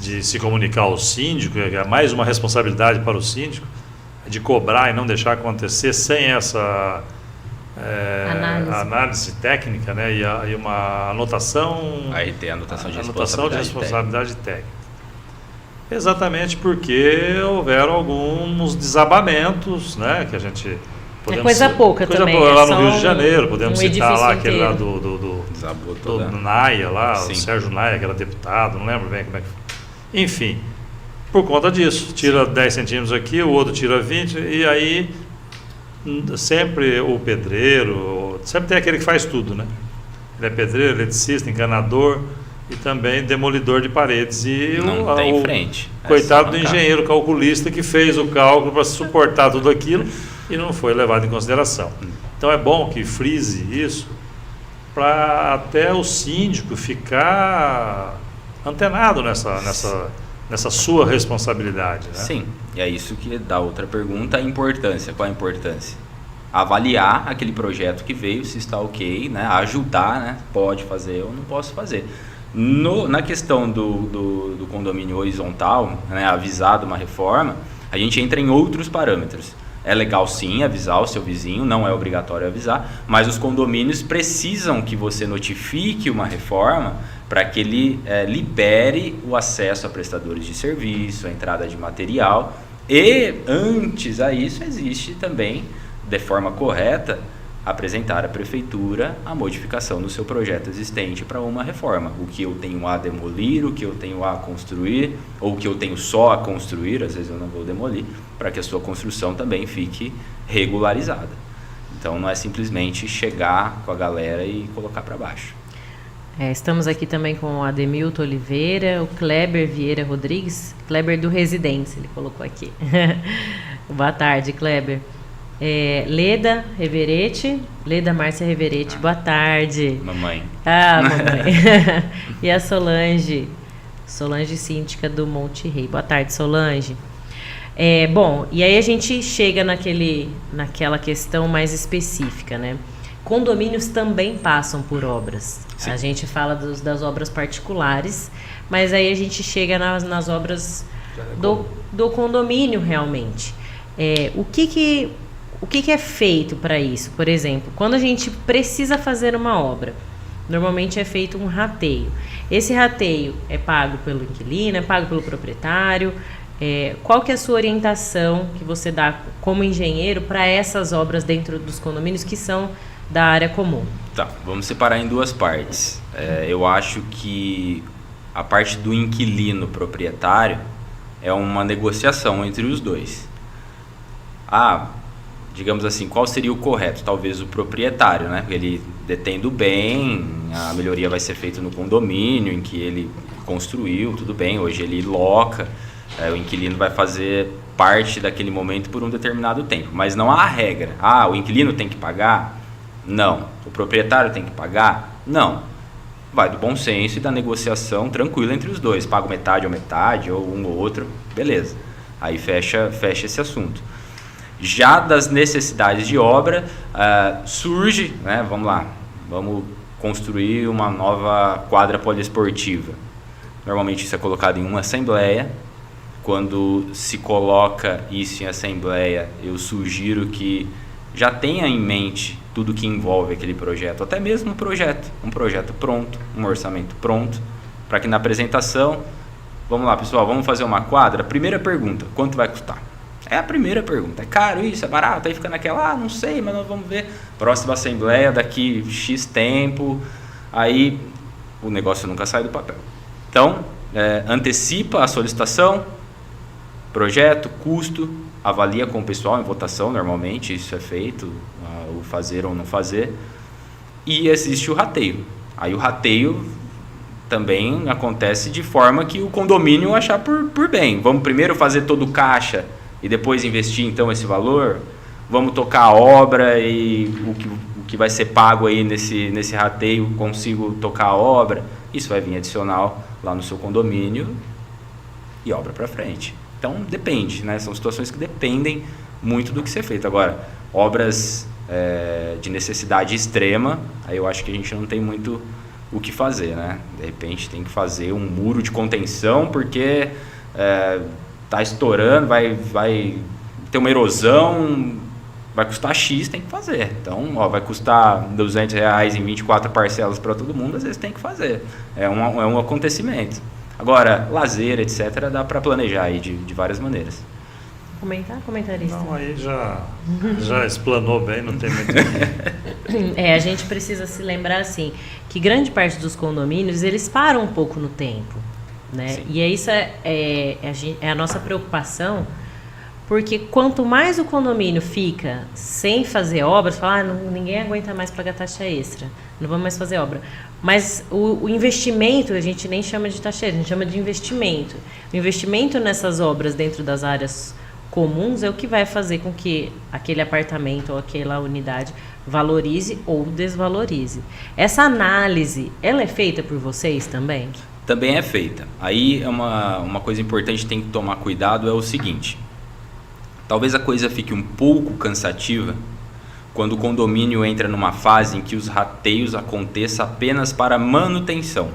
de se comunicar ao síndico, é mais uma responsabilidade para o síndico, de cobrar e não deixar acontecer sem essa análise técnica, né, e uma anotação... Aí tem a anotação de responsabilidade técnica. Exatamente porque houveram alguns desabamentos, né, que a gente... coisa pouca também. Lá no Rio de Janeiro, podemos citar lá aquele lá do Naia, lá, sim, o Sérgio Naia, que era deputado, não lembro bem como é que foi. Enfim, por conta disso, tira 10 centímetros aqui, o outro tira 20, e aí sempre o pedreiro, sempre tem aquele que faz tudo, né? Ele é pedreiro, eletricista, encanador e também demolidor de paredes. E não tem frente. Coitado do engenheiro calculista que fez o cálculo para suportar tudo aquilo e não foi levado em consideração. Então é bom que frise isso para até o síndico ficar antenado nessa sua responsabilidade, né? Sim, e é isso que dá outra pergunta, a importância. Qual a importância? Avaliar aquele projeto que veio, se está ok, né? Ajudar, né? Pode fazer ou não posso fazer. Na questão do condomínio horizontal, né? Avisado uma reforma, a gente entra em outros parâmetros. É legal sim avisar o seu vizinho, não é obrigatório avisar, mas os condomínios precisam que você notifique uma reforma para que ele libere o acesso a prestadores de serviço, a entrada de material, e antes a isso existe também, de forma correta, apresentar à prefeitura a modificação do seu projeto existente para uma reforma. O que eu tenho a demolir, o que eu tenho a construir, ou o que eu tenho só a construir, às vezes eu não vou demolir, para que a sua construção também fique regularizada. Então não é simplesmente chegar com a galera e colocar para baixo. Estamos aqui também com o Ademilton Oliveira, o Kleber Vieira Rodrigues, Kleber do Residência, ele colocou aqui. Boa tarde, Kleber. Leda Reverete, Leda Márcia Reverete, boa tarde. Mamãe. Mamãe. E a Solange Síndica do Monte Rei. Boa tarde, Solange. Bom, e aí a gente chega naquela questão mais específica, né? Condomínios também passam por obras. Sim. A gente fala das obras particulares, mas aí a gente chega nas obras do condomínio realmente. O que é feito para isso? Por exemplo, quando a gente precisa fazer uma obra, normalmente é feito um rateio. Esse rateio é pago pelo inquilino, é pago pelo proprietário. Qual que é a sua orientação que você dá como engenheiro para essas obras dentro dos condomínios que são da área comum? Tá, vamos separar em duas partes. Eu acho que a parte do inquilino proprietário é uma negociação entre os dois. Digamos assim, qual seria o correto? Talvez o proprietário, né? Ele detendo bem, a melhoria vai ser feita no condomínio em que ele construiu, tudo bem, hoje ele loca, o inquilino vai fazer parte daquele momento por um determinado tempo, mas não há regra. O inquilino tem que pagar? Não. O proprietário tem que pagar? Não. Vai do bom senso e da negociação tranquila entre os dois. Pago metade, ou um ou outro, beleza. Aí fecha esse assunto. Já das necessidades de obra, surge, né, vamos construir uma nova quadra poliesportiva. Normalmente isso é colocado em uma assembleia. Quando se coloca isso em assembleia, eu sugiro que já tenha em mente tudo que envolve aquele projeto, até mesmo um projeto pronto, um orçamento pronto, para que na apresentação, vamos lá pessoal, vamos fazer uma quadra. Primeira pergunta, quanto vai custar? É a primeira pergunta. É caro isso? É barato? Aí fica naquela, não sei, mas nós vamos ver. Próxima assembleia, daqui X tempo. Aí o negócio nunca sai do papel. Então, antecipa a solicitação, projeto, custo, avalia com o pessoal em votação, normalmente isso é feito, o fazer ou não fazer. E existe o rateio. Aí o rateio também acontece de forma que o condomínio achar por bem. Vamos primeiro fazer todo o caixa e depois investir então esse valor, vamos tocar a obra e o que vai ser pago aí nesse rateio, consigo tocar a obra, isso vai vir adicional lá no seu condomínio e obra para frente. Então depende, né? São situações que dependem muito do que ser feito. Agora, obras de necessidade extrema, aí eu acho que a gente não tem muito o que fazer, né? De repente tem que fazer um muro de contenção porque tá estourando, vai ter uma erosão, vai custar X, tem que fazer. Então, vai custar R$200 em 24 parcelas para todo mundo, às vezes tem que fazer. É um acontecimento. Agora, lazer, etc., dá para planejar aí de várias maneiras. Comentarista. Não, aí já explanou bem, não tem muito. A gente precisa se lembrar, assim, que grande parte dos condomínios, eles param um pouco no tempo. Né? E isso é a nossa preocupação, porque quanto mais o condomínio fica sem fazer obras, fala, ninguém aguenta mais pagar taxa extra, não vamos mais fazer obra. Mas o investimento, a gente nem chama de taxa extra, a gente chama de investimento. O investimento nessas obras dentro das áreas comuns é o que vai fazer com que aquele apartamento ou aquela unidade valorize ou desvalorize. Essa análise, ela é feita por vocês também? também é feita. Aí é uma coisa importante que tem que tomar cuidado é o seguinte: talvez a coisa fique um pouco cansativa quando o condomínio entra numa fase em que os rateios aconteçam apenas para manutenção.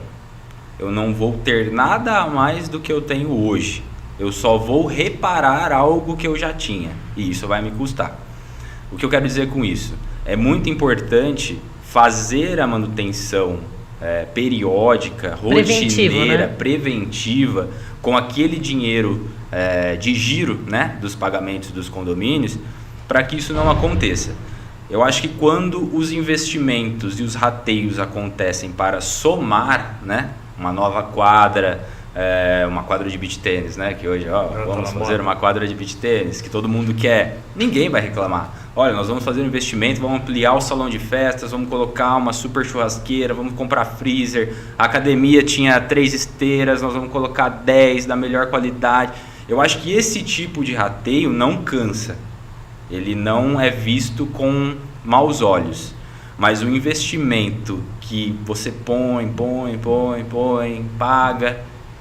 Eu não vou ter nada a mais do que eu tenho hoje. Eu só vou reparar algo que eu já tinha. E isso vai me custar. O que eu quero dizer com isso? É muito importante fazer a manutenção periódica, rotineira, preventiva, com aquele dinheiro de giro, né, dos pagamentos dos condomínios, para que isso não aconteça. Eu acho que quando os investimentos e os rateios acontecem para somar, né, uma nova quadra, uma quadra de beach tênis, né, que hoje vamos fazer uma quadra de beach tênis que todo mundo quer, ninguém vai reclamar. Olha, nós vamos fazer um investimento, vamos ampliar o salão de festas, vamos colocar uma super churrasqueira, vamos comprar freezer, a academia tinha 3 esteiras, nós vamos colocar 10 da melhor qualidade. Eu acho que esse tipo de rateio não cansa, ele não é visto com maus olhos, mas o investimento que você põe, paga,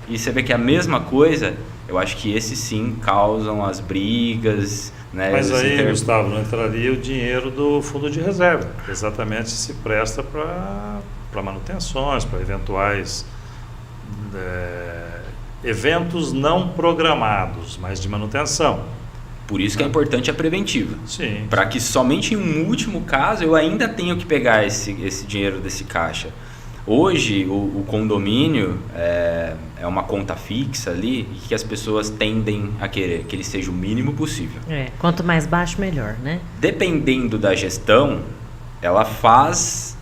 e você vê que é a mesma coisa, eu acho que esses sim causam as brigas, né? Mas aí, Gustavo, não entraria o dinheiro do fundo de reserva, que exatamente se presta para manutenções, para eventuais eventos não programados, mas de manutenção. Por isso que é importante a preventiva. Sim. Para que somente em um último caso eu ainda tenho que pegar esse dinheiro desse caixa. Hoje o condomínio é uma conta fixa ali e que as pessoas tendem a querer que ele seja o mínimo possível. Quanto mais baixo, melhor, né? Dependendo da gestão, ela faz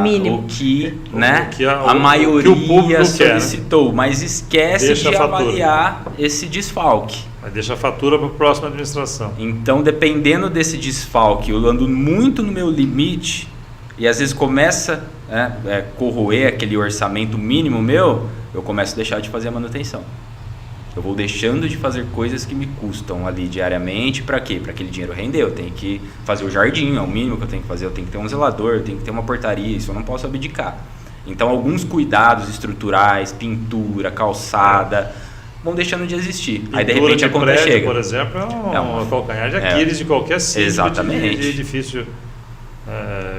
mínimo. o que, né, a maioria solicitou, mas esquece de avaliar esse desfalque. Mas deixa a fatura para a próxima administração. Então, dependendo desse desfalque, eu ando muito no meu limite e às vezes começa a corroer aquele orçamento mínimo meu, eu começo a deixar de fazer a manutenção. Eu vou deixando de fazer coisas que me custam ali diariamente. Para quê? Para aquele dinheiro render. Eu tenho que fazer o jardim, é o mínimo que eu tenho que fazer. Eu tenho que ter um zelador, eu tenho que ter uma portaria, isso eu não posso abdicar. Então, alguns cuidados estruturais, pintura, calçada, vão deixando de existir. Pintura. Aí de repente a conta prédio, chega. Por exemplo, é um calcanhar de Aquiles de qualquer sítio de edifício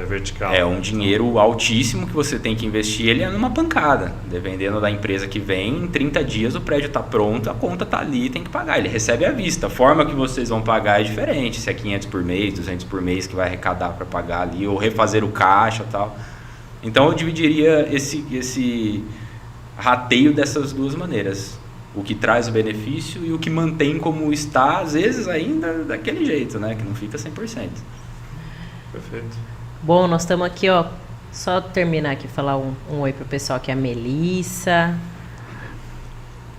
vertical. É um dinheiro altíssimo que você tem que investir, ele é numa pancada. Dependendo da empresa que vem, em 30 dias o prédio está pronto, a conta está ali, tem que pagar. Ele recebe à vista. A forma que vocês vão pagar é diferente. Se é 500 por mês, 200 por mês que vai arrecadar para pagar ali, ou refazer o caixa e tal. Então eu dividiria esse rateio dessas duas maneiras. O que traz o benefício e o que mantém como está, às vezes ainda daquele jeito, né? Que não fica 100%. Perfeito. Bom, nós estamos aqui, só terminar aqui, falar um oi pro pessoal, que é a Melissa.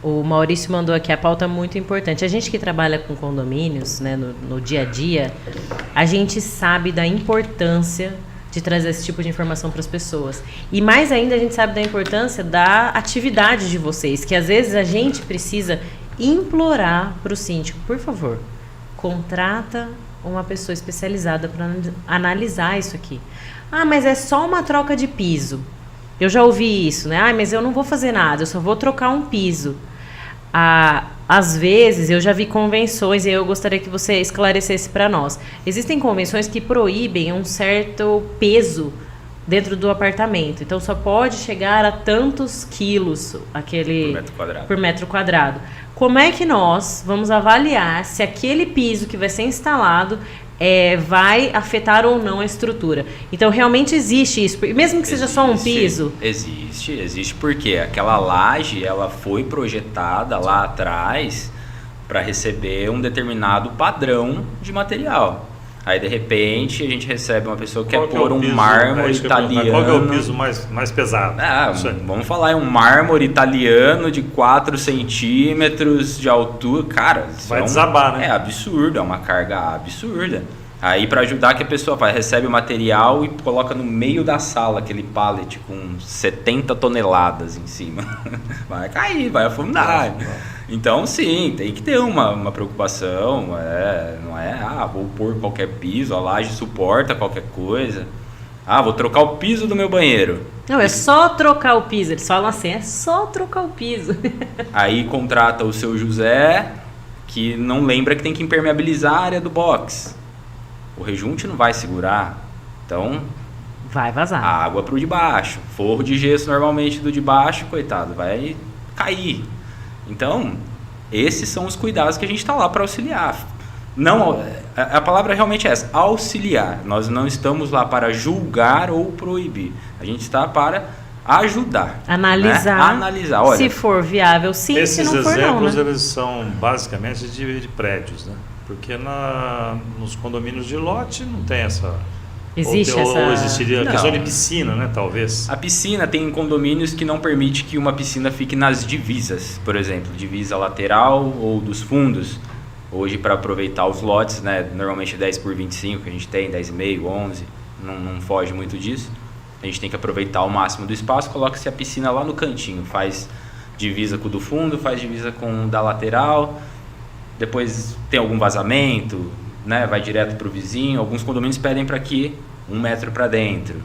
O Maurício mandou aqui, a pauta é muito importante. A gente que trabalha com condomínios, né, no dia a dia, a gente sabe da importância de trazer esse tipo de informação para as pessoas. E mais ainda, a gente sabe da importância da atividade de vocês, que às vezes a gente precisa implorar para o síndico, por favor, contrata uma pessoa especializada para analisar isso aqui. Ah, mas é só uma troca de piso. Eu já ouvi isso, né? Ah, mas eu não vou fazer nada, eu só vou trocar um piso. Às vezes, eu já vi convenções e eu gostaria que você esclarecesse para nós. Existem convenções que proíbem um certo peso dentro do apartamento. Então, só pode chegar a tantos quilos por metro quadrado. Como é que nós vamos avaliar se aquele piso que vai ser instalado vai afetar ou não a estrutura? Então, realmente existe isso. Mesmo que seja só um piso? Existe porque aquela laje ela foi projetada lá atrás para receber um determinado padrão de material. Aí, de repente, a gente recebe uma pessoa que quer pôr um mármore italiano. Qual que é o piso mais pesado? Vamos falar, é um mármore italiano de 4 centímetros de altura. Cara, vai desabar, né? É absurdo, é uma carga absurda. Aí, para ajudar, que a pessoa recebe o material e coloca no meio da sala aquele pallet com 70 toneladas em cima. Vai cair, vai afundar. Então, sim, tem que ter uma preocupação, não é, vou pôr qualquer piso, a laje suporta qualquer coisa. Vou trocar o piso do meu banheiro. Não, é só trocar o piso. Eles falam assim, é só trocar o piso. Aí contrata o seu José, que não lembra que tem que impermeabilizar a área do box. O rejunte não vai segurar, então Vai vazar. a água para o de baixo. Forro de gesso normalmente do de baixo, coitado, vai cair. Então, esses são os cuidados que a gente está lá para auxiliar. Não, a palavra realmente é essa, auxiliar. Nós não estamos lá para julgar ou proibir. A gente está para ajudar. Analisar. Né? Analisar. Olha, se for viável, sim. Se Esses não for, exemplos, não, né? eles são basicamente de prédios, né? Porque nos condomínios de lote não tem essa... Existe ou essa... existiria a Não. questão de piscina, né? Talvez. a piscina tem condomínios que não permite que uma piscina fique nas divisas, por exemplo, divisa lateral ou dos fundos. Hoje, para aproveitar os lotes, né, normalmente 10 por 25 que a gente tem, 10,5, 11, não foge muito disso. A gente tem que aproveitar o máximo do espaço, coloca-se a piscina lá no cantinho, faz divisa com o do fundo, faz divisa com o da lateral, depois tem algum vazamento, né, vai direto para o vizinho. Alguns condomínios pedem para que 1 metro para dentro.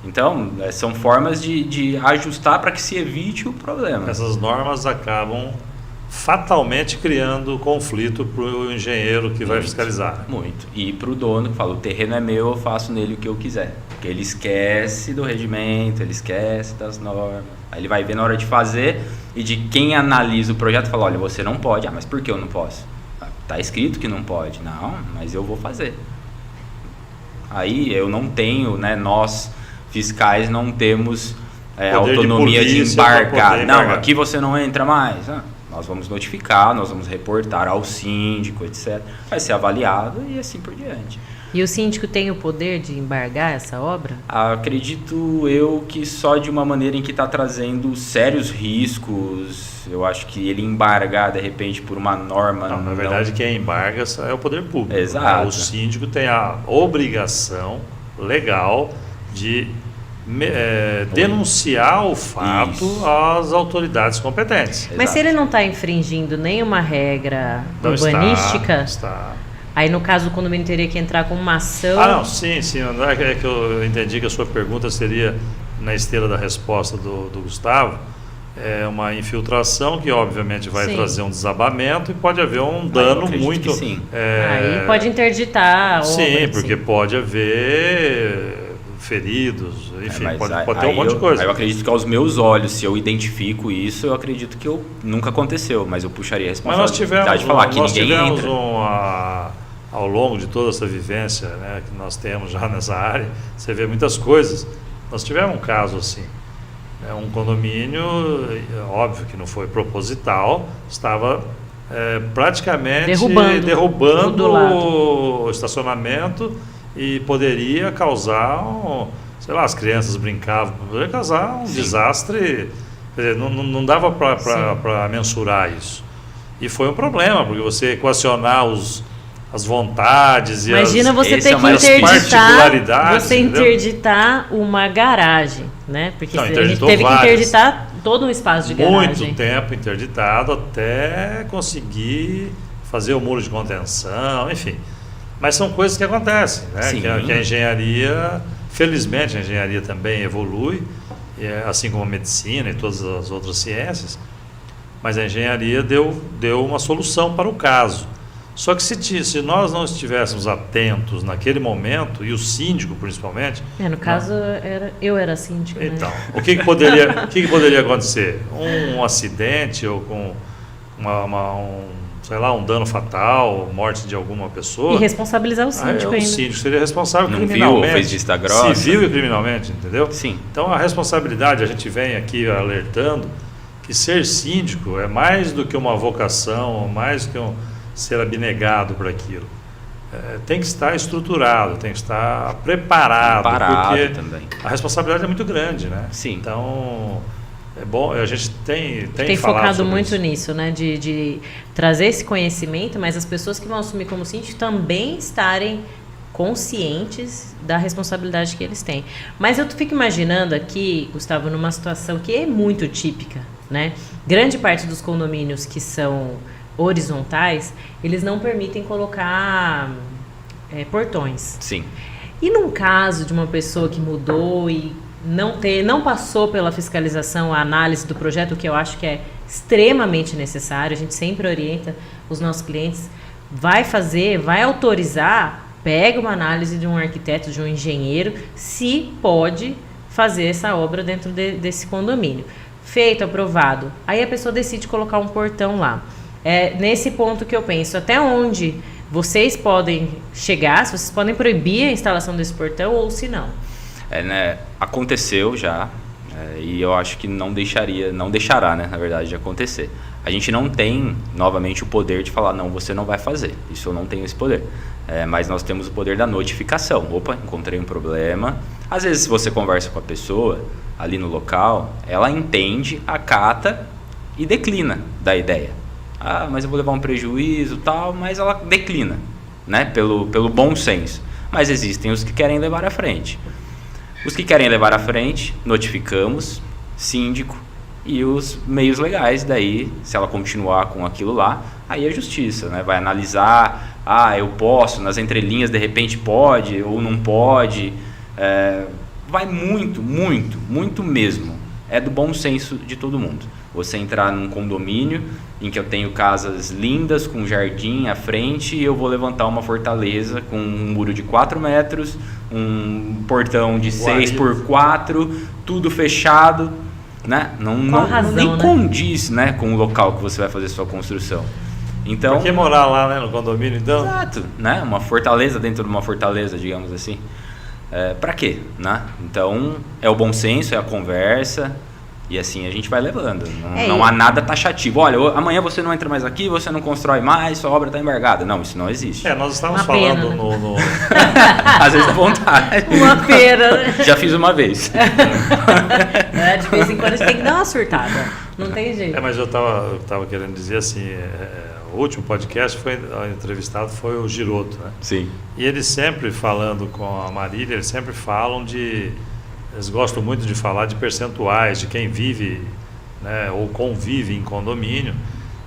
Então, são formas de ajustar para que se evite o problema. Essas normas acabam fatalmente criando conflito para o engenheiro que vai fiscalizar. Muito. E para o dono que fala, o terreno é meu, eu faço nele o que eu quiser. Porque ele esquece do regimento, ele esquece das normas. Aí ele vai ver na hora de fazer e de quem analisa o projeto fala, olha, você não pode. Ah, mas por que eu não posso? Tá escrito que não pode. Não, mas eu vou fazer. Aí eu não tenho, né, nós fiscais não temos autonomia de embargar. Não, aqui você não entra mais. Nós vamos notificar, nós vamos reportar ao síndico, etc. Vai ser avaliado e assim por diante. E o síndico tem o poder de embargar essa obra? Acredito eu que só de uma maneira em que está trazendo sérios riscos. Eu acho que ele embargar de repente por uma norma... Não, na verdade quem embarga é o poder público. Exato. O síndico tem a obrigação legal de denunciar o fato Isso. às autoridades competentes. Mas se ele não está infringindo nenhuma regra Não urbanística, está. aí no caso o condomínio teria que entrar com uma ação... Ah, não, sim. É que eu entendi que a sua pergunta seria na esteira da resposta do Gustavo. É uma infiltração que obviamente vai Sim. trazer um desabamento e pode haver um dano muito... Sim. Aí pode interditar a obra. Sim, porque pode haver feridos, enfim, pode ter um monte de coisa. Aí eu acredito que aos meus olhos, se eu identifico isso, eu acredito que nunca aconteceu, mas eu puxaria a Mas nós responsabilidade de falar que ninguém tivemos entra. ao longo de toda essa vivência, né, que nós temos já nessa área, você vê muitas coisas. Nós tivemos um caso assim, né, um condomínio, óbvio que não foi proposital, estava praticamente derrubando o estacionamento e poderia causar, sei lá, as crianças brincavam, poderia causar um desastre, quer dizer, não dava para mensurar isso. E foi um problema, porque você equacionar as vontades e Imagina você esse ter é que mais particularidades, você entendeu? interditar uma garagem, né? Porque Não, a gente interditou teve várias. que interditar todo um espaço de garagem. Muito tempo interditado até conseguir fazer o muro de contenção, enfim. Mas são coisas que acontecem, né? Sim. Que a engenharia, felizmente a engenharia também evolui, assim como a medicina e todas as outras ciências, mas a engenharia deu uma solução para o caso. Só que se nós não estivéssemos atentos naquele momento, e o síndico principalmente... No caso, eu era síndico, Então, né? o que poderia acontecer? Um acidente ou com sei lá, um dano fatal, morte de alguma pessoa. E responsabilizar o síndico O ainda. síndico seria responsável Não criminalmente. viu, fez vista grossa. Civil e criminalmente, entendeu? Sim. Então a responsabilidade, a gente vem aqui alertando que ser síndico é mais do que uma vocação, mais do que ser abnegado para aquilo. Tem que estar estruturado, tem que estar preparado porque também. a responsabilidade é muito grande, né? Sim. Então, é bom, a gente tem falado focado sobre muito isso. nisso, né? De trazer esse conhecimento, mas as pessoas que vão assumir como síndico também estarem conscientes da responsabilidade que eles têm. Mas eu fico imaginando aqui, Gustavo, numa situação que é muito típica, né? Grande parte dos condomínios que são horizontais, eles não permitem colocar portões. Sim. E num caso de uma pessoa que mudou e não passou pela fiscalização, a análise do projeto, o que eu acho que é extremamente necessário, a gente sempre orienta os nossos clientes, vai autorizar, pega uma análise de um arquiteto, de um engenheiro, se pode fazer essa obra dentro desse condomínio. Feito, aprovado, aí a pessoa decide colocar um portão lá. É nesse ponto que eu penso, até onde vocês podem chegar, se vocês podem proibir a instalação desse portão ou se não. Né, aconteceu já, e eu acho que não deixará, né, na verdade, de acontecer. A gente não tem, novamente, o poder de falar, não, você não vai fazer. Isso eu não tenho esse poder. Mas nós temos o poder da notificação. Opa, encontrei um problema. Às vezes, se você conversa com a pessoa ali no local, ela entende, acata e declina da ideia. Ah, mas eu vou levar um prejuízo, tal, mas ela declina, né, pelo bom senso. Mas existem os que querem levar à frente. Os que querem levar à frente, notificamos, síndico e os meios legais. Daí, se ela continuar com aquilo lá, aí a justiça, né, vai analisar, eu posso, nas entrelinhas de repente pode ou não pode. Vai muito mesmo. É do bom senso de todo mundo. Você entrar num condomínio em que eu tenho casas lindas, com jardim à frente, e eu vou levantar uma fortaleza com um muro de 4 metros, um portão de 6 por 4, tudo fechado, né? Nem condiz, né, com o local que você vai fazer sua construção. Então, por que morar lá, né, no condomínio, então? Exato, né? Uma fortaleza dentro de uma fortaleza, digamos assim. Para quê, né? Então, é o bom senso, é a conversa. E assim a gente vai levando. Não há nada taxativo. Olha, amanhã você não entra mais aqui, você não constrói mais, sua obra está embargada. Não, isso não existe. Nós estávamos falando pena, no... Às vezes dá vontade. Uma pena. Já fiz uma vez. De vez em quando a gente tem que dar uma surtada. Não tem jeito. Mas eu estava querendo dizer assim, o último podcast entrevistado foi o Giroto, né? Sim. E eles sempre falando com a Marília, eles sempre falam eles gostam muito de falar de percentuais, de quem vive, né, ou convive em condomínio.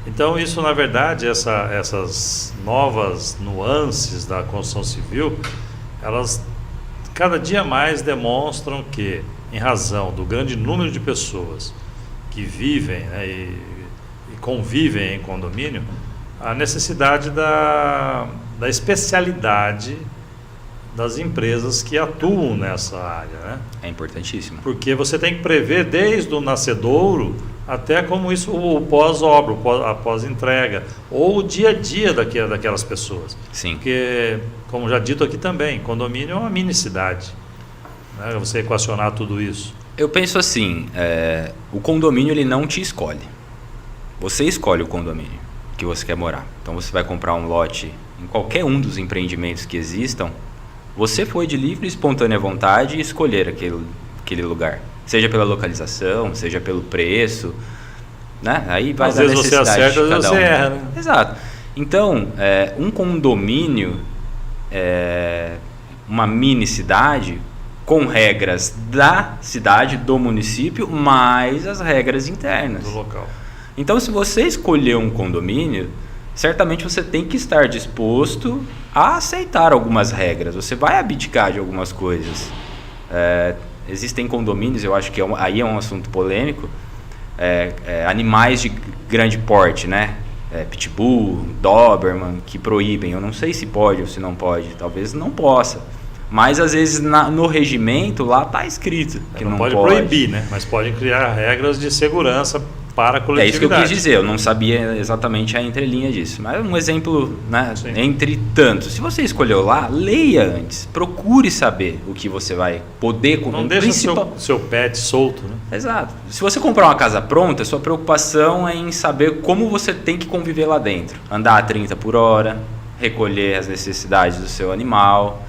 Então, isso, na verdade, essas novas nuances da construção civil, elas cada dia mais demonstram que, em razão do grande número de pessoas que vivem, né, e convivem em condomínio, a necessidade da especialidade das empresas que atuam nessa área, né? É importantíssimo. Porque você tem que prever desde o nascedouro até como isso, o pós-obra, a pós-entrega, ou o dia a dia daquelas pessoas. Sim. Porque, como já dito aqui também, condomínio é uma mini cidade, né? Você equacionar tudo isso. Eu penso assim, o condomínio ele não te escolhe. Você escolhe o condomínio que você quer morar. Então você vai comprar um lote em qualquer um dos empreendimentos que existam. Você foi de livre e espontânea vontade escolher aquele lugar. Seja pela localização, seja pelo preço, né? Aí vai dar necessidade. Às vezes você acerta, às vezes você erra, né? Exato. Então, um condomínio é uma mini cidade com regras da cidade, do município, mais as regras internas. Do local. Então, se você escolher um condomínio, certamente você tem que estar disposto a aceitar algumas regras. Você vai abdicar de algumas coisas. Existem condomínios, eu acho que aí é um assunto polêmico, animais de grande porte, né? Pitbull, Doberman, que proíbem. Eu não sei se pode ou se não pode. Talvez não possa. Mas, às vezes, no regimento, lá está escrito que não pode. Proibir, né? Mas podem criar regras de segurança para a coletividade. É isso que eu quis dizer, eu não sabia exatamente a entrelinha disso. Mas um exemplo, né, entre tantos. Se você escolheu lá, leia antes. Procure saber o que você vai poder... Não deixa seu pet solto, né? Exato. Se você comprar uma casa pronta, sua preocupação é em saber como você tem que conviver lá dentro. Andar a 30 por hora, recolher as necessidades do seu animal,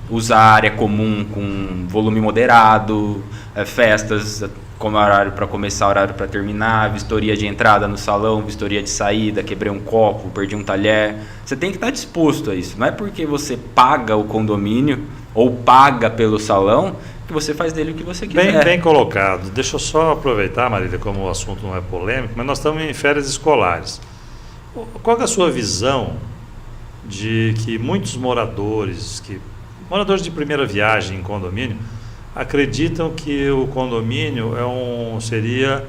usar área comum com volume moderado, festas como horário para começar, horário para terminar, vistoria de entrada no salão, vistoria de saída, quebrei um copo, perdi um talher. Você tem que estar disposto a isso. Não é porque você paga o condomínio ou paga pelo salão que você faz dele o que você quiser. Bem colocado. Deixa eu só aproveitar, Marília, como o assunto não é polêmico, mas nós estamos em férias escolares. Qual é a sua visão de que muitos moradores de primeira viagem em condomínio, acreditam que o condomínio seria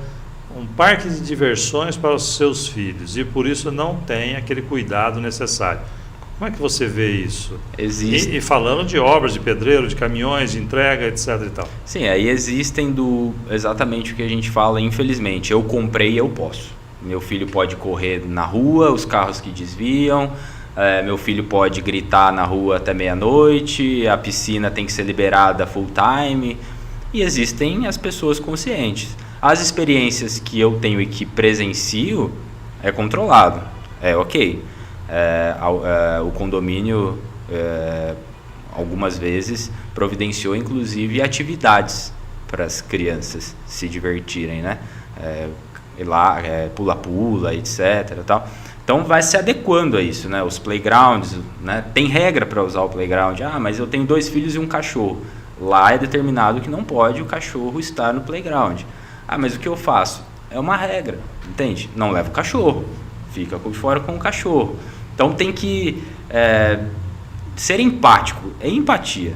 um parque de diversões para os seus filhos e por isso não tem aquele cuidado necessário. Como é que você vê isso? Existe. E falando de obras, de pedreiro, de caminhões, de entrega, etc. e tal. Sim, aí existem exatamente o que a gente fala, infelizmente. Eu comprei, eu posso. Meu filho pode correr na rua, os carros que desviam, meu filho pode gritar na rua até meia-noite, a piscina tem que ser liberada full time, e existem as pessoas conscientes. As experiências que eu tenho e que presencio é controlado, é ok. O condomínio algumas vezes providenciou inclusive atividades para as crianças se divertirem, né? Pula-pula, etc. Tal. Então vai se adequando a isso, né? Os playgrounds, né? Tem regra para usar o playground. Mas eu tenho 2 filhos e um cachorro. Lá é determinado que não pode o cachorro estar no playground. Mas o que eu faço? É uma regra, entende? Não leva o cachorro, fica fora com o cachorro. Então tem que ser empático, é empatia.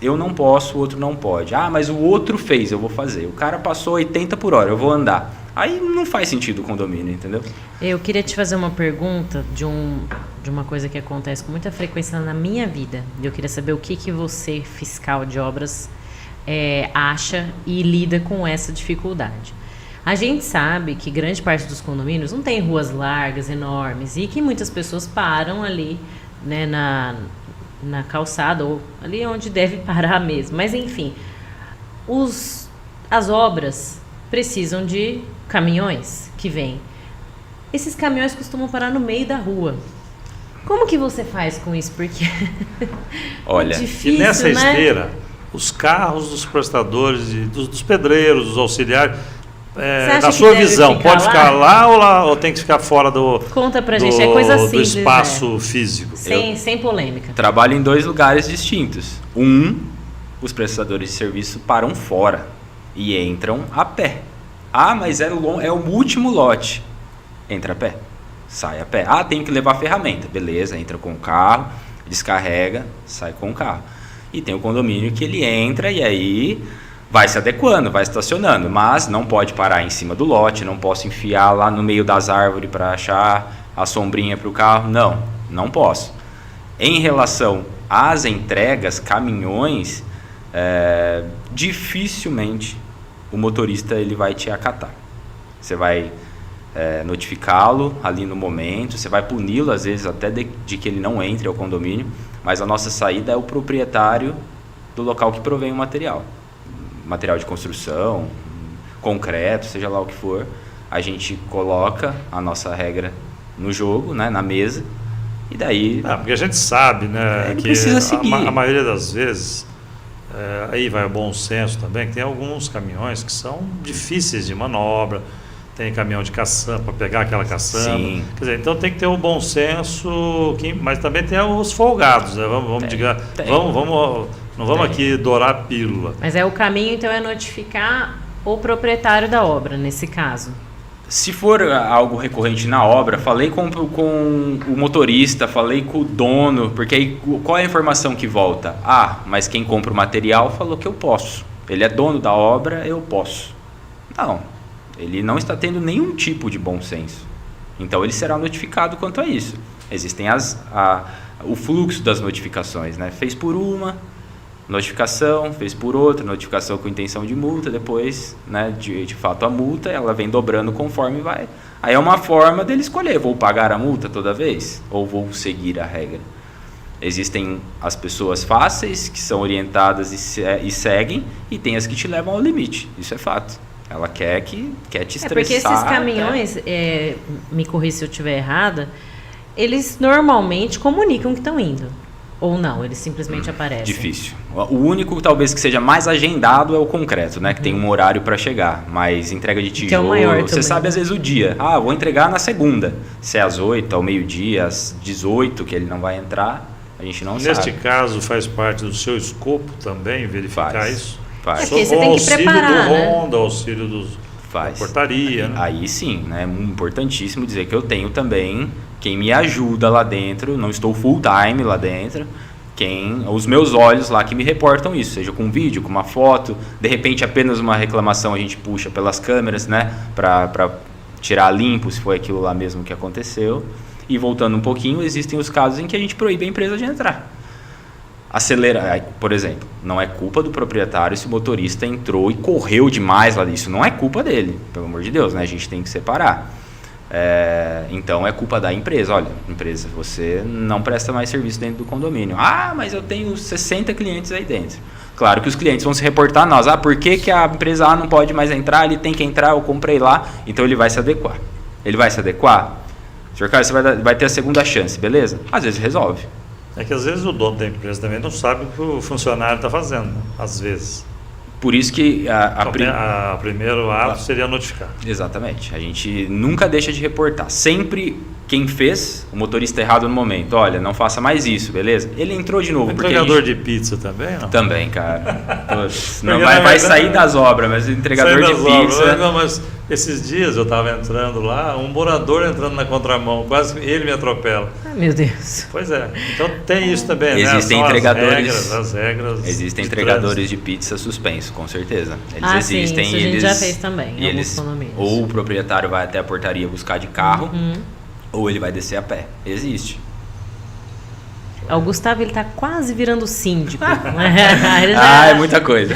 Eu não posso, o outro não pode. Mas o outro fez, eu vou fazer. O cara passou 80 por hora, eu vou andar. Aí não faz sentido o condomínio, entendeu? Eu queria te fazer uma pergunta de uma coisa que acontece com muita frequência na minha vida. Eu queria saber o que você, fiscal de obras, acha e lida com essa dificuldade. A gente sabe que grande parte dos condomínios não tem ruas largas, enormes, e que muitas pessoas param ali, né, na calçada, ou ali onde deve parar mesmo. Mas, enfim, as obras precisam de caminhões que vêm. Esses caminhões costumam parar no meio da rua. Como que você faz com isso? Porque olha, é difícil, e nessa né? esteira, os carros dos prestadores, dos pedreiros, dos auxiliares, na sua visão, pode ficar lá ou tem que ficar fora Conta pra gente, é coisa simples, do espaço físico? Sem polêmica. Trabalho em 2 lugares distintos. Os prestadores de serviço param fora e entram a pé. Mas é o último lote. Entra a pé, sai a pé. Tem que levar ferramenta. Beleza, entra com o carro, descarrega, sai com o carro. E tem o condomínio que ele entra e aí vai se adequando, vai estacionando, mas não pode parar em cima do lote, não posso enfiar lá no meio das árvores para achar a sombrinha para o carro, não posso. Em relação às entregas, caminhões, dificilmente o motorista ele vai te acatar. Você vai notificá-lo ali no momento, você vai puni-lo às vezes até de que ele não entre ao condomínio, mas a nossa saída é o proprietário do local que provém o material de construção, concreto, seja lá o que for. A gente coloca a nossa regra no jogo, né, na mesa, e daí... porque a gente sabe, né, que precisa seguir. A maioria das vezes, aí vai o bom senso também, que tem alguns caminhões que são difíceis de manobra, tem caminhão de caçamba, para pegar aquela caçamba. Sim. Quer dizer, então tem que ter o bom senso, mas também tem os folgados, né? Não vamos aqui dourar a pílula. Mas o caminho, então, é notificar o proprietário da obra, nesse caso. Se for algo recorrente na obra, falei com o motorista, falei com o dono, porque aí qual é a informação que volta? Mas quem compra o material falou que eu posso. Ele é dono da obra, eu posso. Não, ele não está tendo nenhum tipo de bom senso. Então ele será notificado quanto a isso. Existem o fluxo das notificações, né? Fez por uma notificação, fez por outra, notificação com intenção de multa, depois, né, de fato a multa, ela vem dobrando conforme vai. Aí é uma forma dele escolher, vou pagar a multa toda vez ou vou seguir a regra. Existem as pessoas fáceis, que são orientadas e seguem, e tem as que te levam ao limite, isso é fato. Ela quer te estressar. Porque esses caminhões, me corrija se eu estiver errada, eles normalmente comunicam que estão indo. Ou não, eles simplesmente aparecem? Difícil. O único, talvez, que seja mais agendado é o concreto, né? Que tem um horário para chegar. Mas entrega de tijolo, que é o maior você também. Sabe às vezes o dia. Vou entregar na segunda. Se é às 8, ao meio-dia, às 18 que ele não vai entrar, a gente não sabe. Neste caso, faz parte do seu escopo também verificar isso? Faz. Porque você tem que preparar, auxílio do Ronda, auxílio da portaria, né? Aí sim, né? É importantíssimo dizer que eu tenho também quem me ajuda lá dentro, não estou full time lá dentro, os meus olhos lá que me reportam isso, seja com um vídeo, com uma foto, de repente apenas uma reclamação a gente puxa pelas câmeras, né, para tirar limpo se foi aquilo lá mesmo que aconteceu. E voltando um pouquinho, existem os casos em que a gente proíbe a empresa de entrar. Acelerar, por exemplo, não é culpa do proprietário se o motorista entrou e correu demais lá disso, não é culpa dele, pelo amor de Deus, né, a gente tem que separar. Então é culpa da empresa. Olha, empresa, você não presta mais serviço dentro do condomínio. Ah, mas eu tenho 60 clientes aí dentro. Claro que os clientes vão se reportar a nós. Ah, por que a empresa A não pode mais entrar? Ele tem que entrar, eu comprei lá. Então ele vai se adequar. Ele vai se adequar? Senhor Carlos, você vai ter a segunda chance, beleza? Às vezes resolve. É que às vezes o dono da empresa também não sabe o que o funcionário está fazendo, né? Às vezes. Por isso que o primeiro ato seria notificar. Exatamente. A gente nunca deixa de reportar. Sempre quem fez, o motorista errado no momento, olha, não faça mais isso, beleza? Ele entrou de novo. O entregador de pizza também, não? Também, cara. Não vai sair das obras, mas o entregador de pizza... Não, mas esses dias eu estava entrando lá, um morador entrando na contramão, quase ele me atropela. Ai, meu Deus. Pois é. Então tem isso também, existem, né? entregadores, as regras existem entregadores de pizza suspensos, com certeza. Eles existem. Sim, isso a gente já fez também. E eles, ou o proprietário vai até a portaria buscar de carro, ou ele vai descer a pé. Existe. O Gustavo, ele tá quase virando síndico. É muita coisa.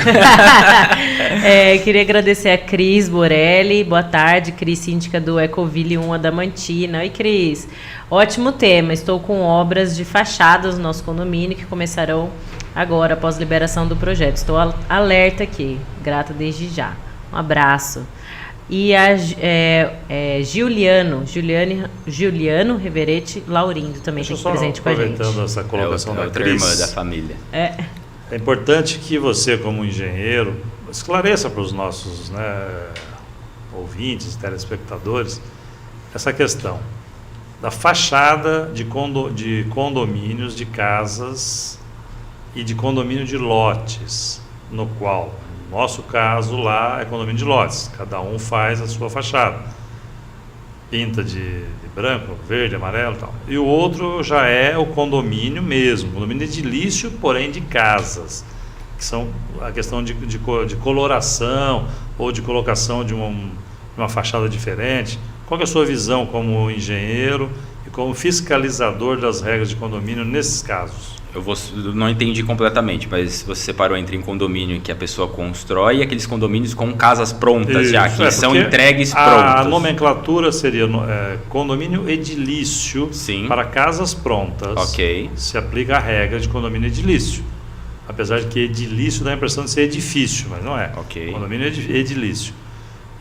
Queria agradecer a Cris Borelli. Boa tarde, Cris, síndica do Ecoville 1 Adamantina. Oi, Cris. Ótimo tema. Estou com obras de fachadas no nosso condomínio que começarão agora, após liberação do projeto. Estou alerta aqui. Grata desde já. Um abraço. E a Giuliano Reverete Laurindo também tem presente com a gente. Aproveitando essa colocação da outra Cris, irmã da família. É importante que você, como engenheiro, esclareça para os nossos, ouvintes, telespectadores, essa questão da fachada de condomínios, de casas e de condomínio de lotes, no qual... Nosso caso lá é condomínio de lotes, cada um faz a sua fachada, pinta de branco, verde, amarelo e tal. E o outro já é o condomínio mesmo, condomínio edilício, porém de casas, que são a questão de coloração ou de colocação de uma fachada diferente. Qual que é a sua visão como engenheiro e como fiscalizador das regras de condomínio nesses casos? Eu não entendi completamente, mas você separou entre um condomínio que a pessoa constrói e aqueles condomínios com casas prontas. Isso, já, que são entregues prontas. A nomenclatura seria condomínio edilício. Sim. Para casas prontas. Ok. Se aplica a regra de condomínio edilício. Apesar de que edilício dá a impressão de ser edifício, mas não é. Ok. Condomínio edilício.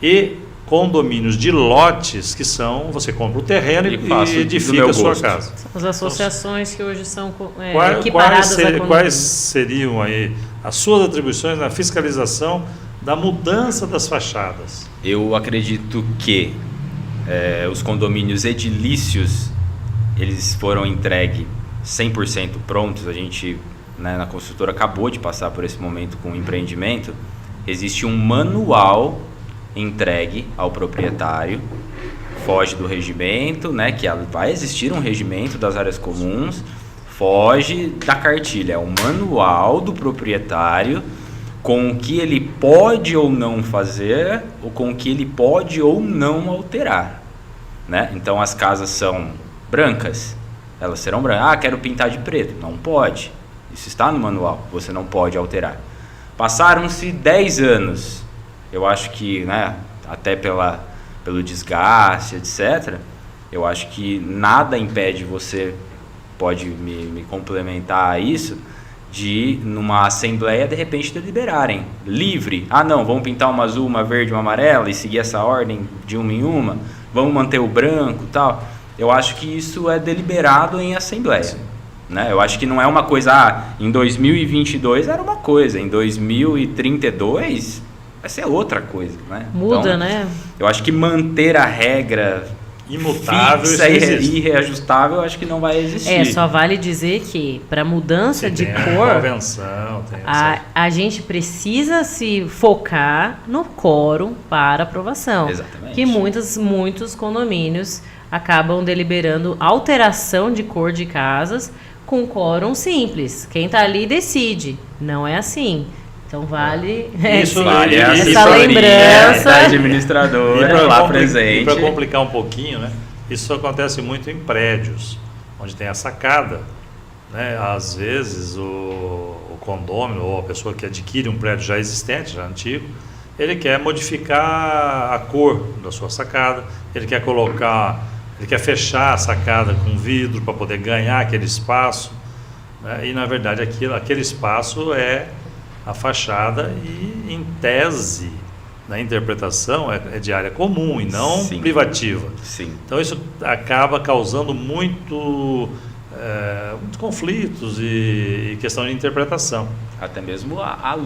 E condomínios de lotes, que são, você compra o terreno e edifica a sua casa. São as associações que hoje são equiparadas a condomínio. Quais seriam aí as suas atribuições na fiscalização da mudança das fachadas? Eu acredito que os condomínios edilícios, eles foram entregues 100% prontos. A gente, na construtora, acabou de passar por esse momento com o empreendimento. Existe um manual entregue ao proprietário, foge do regimento, que vai existir um regimento das áreas comuns, foge da cartilha, é um manual do proprietário com o que ele pode ou não fazer, ou com o que ele pode ou não alterar, Então as casas são brancas, elas serão brancas. Quero pintar de preto, não pode, isso está no manual, você não pode alterar. Passaram-se 10 anos, eu acho que, até pelo desgaste, etc., eu acho que nada impede, você pode me complementar a isso, de, numa assembleia, de repente, deliberarem livre. Não, vamos pintar uma azul, uma verde, uma amarela e seguir essa ordem de uma em uma, vamos manter o branco e tal. Eu acho que isso é deliberado em assembleia. Eu acho que não é uma coisa, em 2022 era uma coisa, em 2032... vai ser outra coisa, Muda, então, eu acho que manter a regra imutável fixa e reajustável, eu acho que não vai existir. Só vale dizer que para mudança de cor, convenção, a gente precisa se focar no quórum para aprovação. Exatamente. Que muitos condomínios acabam deliberando alteração de cor de casas com quórum simples. Quem está ali decide. Não é assim. Então vale, Isso vale essa lembrança da administradora lá presente. E para complicar um pouquinho, né? Isso acontece muito em prédios, onde tem a sacada. Né? Às vezes o condômino ou a pessoa que adquire um prédio já existente, já antigo, ele quer modificar a cor da sua sacada, ele quer fechar a sacada com vidro para poder ganhar aquele espaço, né? E na verdade aquele espaço é a fachada e, em tese, na interpretação, é de área comum e não Sim. privativa. Sim. Então isso acaba causando muitos conflitos e questão de interpretação. Até mesmo a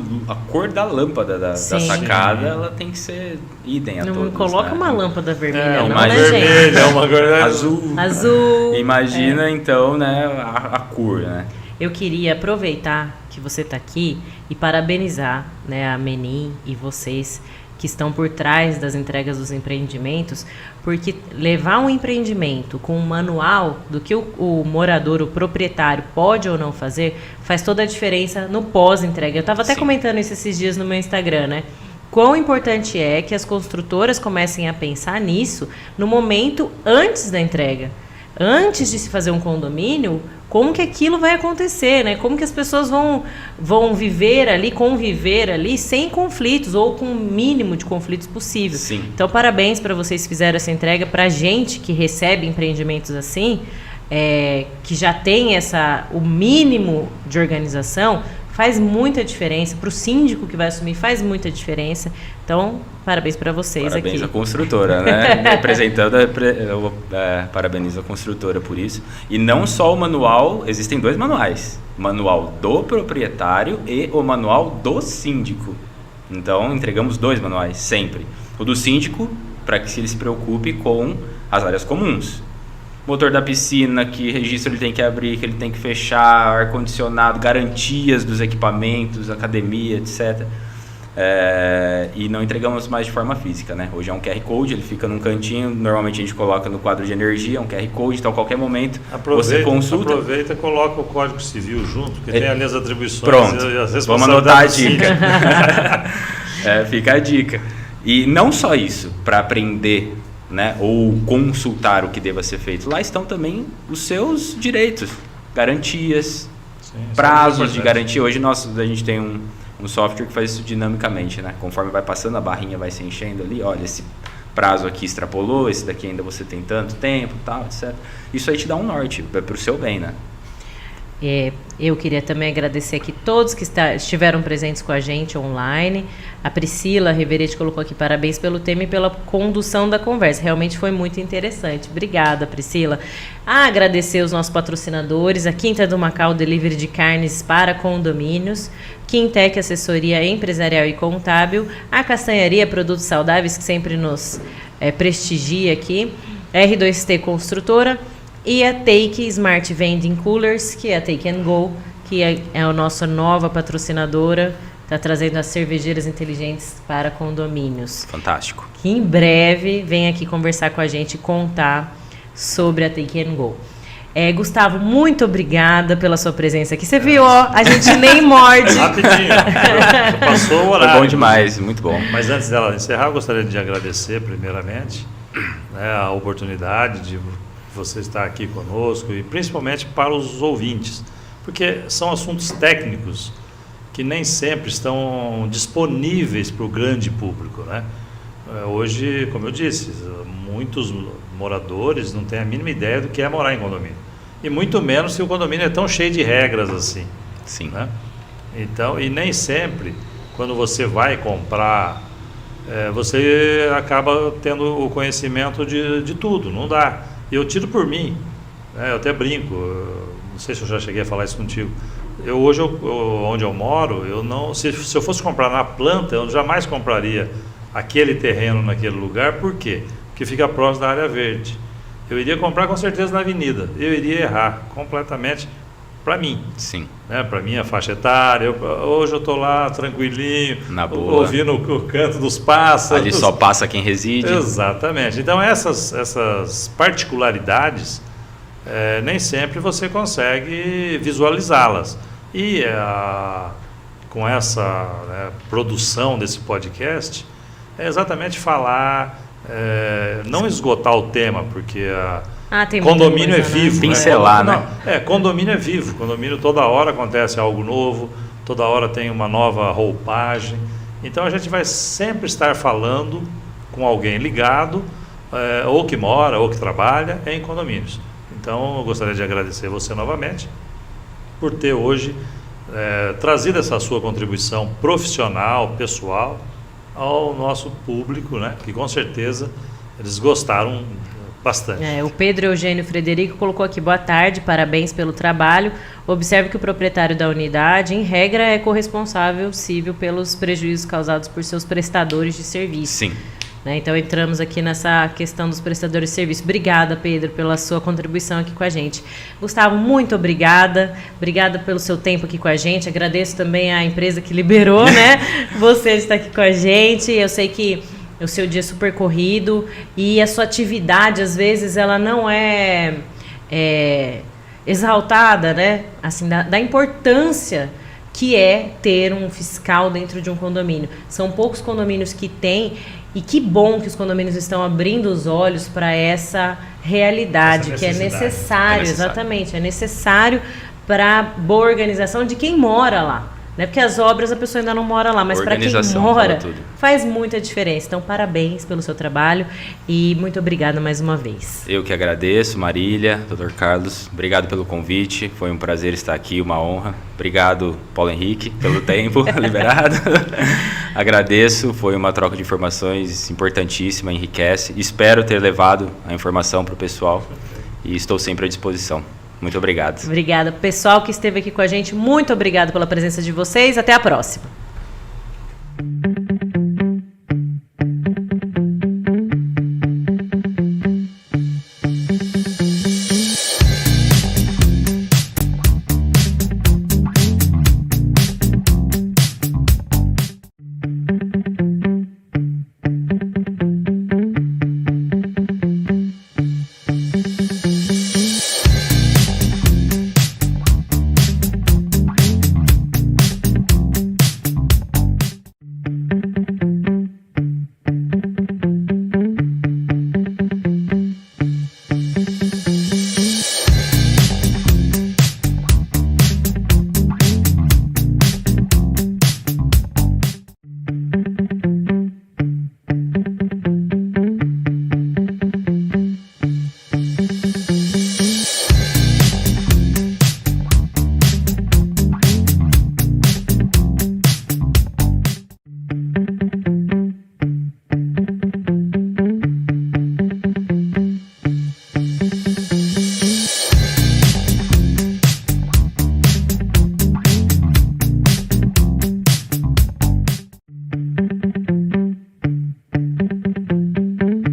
cor da lâmpada da sacada, ela tem que ser idem a Não todos. coloca né? uma lâmpada vermelha, não, uma né, vermelha, gente? uma cor Azul. Azul. Imagina então, né, a cor, né? Eu queria aproveitar que você está aqui e parabenizar, né, a Menin e vocês que estão por trás das entregas dos empreendimentos, porque levar um empreendimento com um manual do que o morador, o proprietário pode ou não fazer, faz toda a diferença no pós-entrega. Eu estava até Sim. comentando isso esses dias no meu Instagram, né? Quão importante é que as construtoras comecem a pensar nisso no momento antes da entrega. Antes de se fazer um condomínio, como que aquilo vai acontecer, né? Como que as pessoas vão viver ali, conviver ali sem conflitos ou com o mínimo de conflitos possível. Sim. Então, parabéns para vocês que fizeram essa entrega. Para a gente que recebe empreendimentos assim, que já tem o mínimo de organização, faz muita diferença. Para o síndico que vai assumir, faz muita diferença. Então, parabéns para vocês Parabéns aqui. à construtora, né? Me apresentando, eu parabenizo a construtora por isso. E não só o manual, existem 2 manuais. O manual do proprietário e o manual do síndico. Então, entregamos 2 manuais, sempre. O do síndico, para que ele se preocupe com as áreas comuns. Motor da piscina, que registro ele tem que abrir, que ele tem que fechar, ar-condicionado, garantias dos equipamentos, academia, etc. E não entregamos mais de forma física, né? Hoje é um QR Code, ele fica num cantinho, normalmente a gente coloca no quadro de energia, um QR Code, então a qualquer momento você consulta. Aproveita e coloca o Código Civil junto, porque tem ali as atribuições Pronto, e as vamos anotar a responsabilidades dica. Fica a dica. E não só isso, para aprender, né, ou consultar o que deva ser feito. Lá estão também os seus direitos, garantias, prazos de garantia. Hoje a gente tem um software que faz isso dinamicamente, né? Conforme vai passando, a barrinha vai se enchendo ali, olha, esse prazo aqui extrapolou, esse daqui ainda você tem tanto tempo, tal, etc. Isso aí te dá um norte, é para o seu bem, né? Eu queria também agradecer aqui todos que estiveram presentes com a gente online. A Priscila Reverete colocou aqui parabéns pelo tema e pela condução da conversa. Realmente foi muito interessante. Obrigada, Priscila. Agradecer os nossos patrocinadores, a Quinta do Macau Delivery de carnes para condomínios, Quintec Assessoria Empresarial e Contábil, a Castanharia Produtos Saudáveis, que sempre nos prestigia aqui, R2T Construtora, e a Take Smart Vending Coolers, que é a Take and Go, que é a nossa nova patrocinadora, está trazendo as cervejeiras inteligentes para condomínios. Fantástico. Que em breve vem aqui conversar com a gente e contar sobre a Take and Go. Gustavo, muito obrigada pela sua presença aqui. Você viu, ó, a gente nem morde. Rapidinho, passou o horário. Foi bom demais, muito bom. Mas antes dela encerrar, eu gostaria de agradecer primeiramente, né, a oportunidade de você estar aqui conosco e principalmente para os ouvintes, porque são assuntos técnicos que nem sempre estão disponíveis para o grande público, né? Hoje, como eu disse, muitos moradores não têm a mínima ideia do que é morar em condomínio, e muito menos se o condomínio é tão cheio de regras assim. Sim. Né? Então, e nem sempre, quando você vai comprar, você acaba tendo o conhecimento de tudo, não dá. Eu tiro por mim, né? Eu até brinco, não sei se eu já cheguei a falar isso contigo. Hoje, onde eu moro, se eu fosse comprar na planta, eu jamais compraria aquele terreno naquele lugar. Por quê? Porque fica próximo da área verde. Eu iria comprar com certeza na avenida, eu iria errar completamente para mim. Sim. Né? Para minha faixa etária. Hoje eu estou lá tranquilinho, na boa, ouvindo o canto dos pássaros. Ali só passa quem reside. Exatamente. Então essas particularidades nem sempre você consegue visualizá-las. E com essa produção desse podcast, é exatamente falar, não esgotar o tema, porque condomínio é vivo. Pincelar, né? Condomínio é vivo. Condomínio toda hora acontece algo novo, toda hora tem uma nova roupagem. Então a gente vai sempre estar falando com alguém ligado, ou que mora, ou que trabalha em condomínios. Então eu gostaria de agradecer você novamente por ter hoje trazido essa sua contribuição profissional, pessoal, ao nosso público, né? Que com certeza eles gostaram bastante. O Pedro Eugênio Frederico colocou aqui: boa tarde, parabéns pelo trabalho. Observe que o proprietário da unidade, em regra, é corresponsável civil pelos prejuízos causados por seus prestadores de serviço. Sim. Então entramos aqui nessa questão dos prestadores de serviço. Obrigada, Pedro, pela sua contribuição aqui com a gente. Gustavo, muito obrigada. Obrigada pelo seu tempo aqui com a gente. Agradeço também à empresa que liberou, né? Você está aqui com a gente. Eu sei que o seu dia é super corrido e a sua atividade, às vezes, ela não é exaltada, né? Assim, da importância que é ter um fiscal dentro de um condomínio. São poucos condomínios que têm, e que bom que os condomínios estão abrindo os olhos para essa realidade, que é necessário, exatamente, é necessário para a boa organização de quem mora lá. Né? Porque as obras a pessoa ainda não mora lá, mas para quem mora faz muita diferença. Então, parabéns pelo seu trabalho e muito obrigada mais uma vez. Eu que agradeço, Marília, Dr. Carlos, obrigado pelo convite, foi um prazer estar aqui, uma honra. Obrigado, Paulo Henrique, pelo tempo liberado. Agradeço, foi uma troca de informações importantíssima, enriquece. Espero ter levado a informação para o pessoal e estou sempre à disposição. Muito obrigado. Obrigada. Pessoal que esteve aqui com a gente, muito obrigado pela presença de vocês. Até a próxima.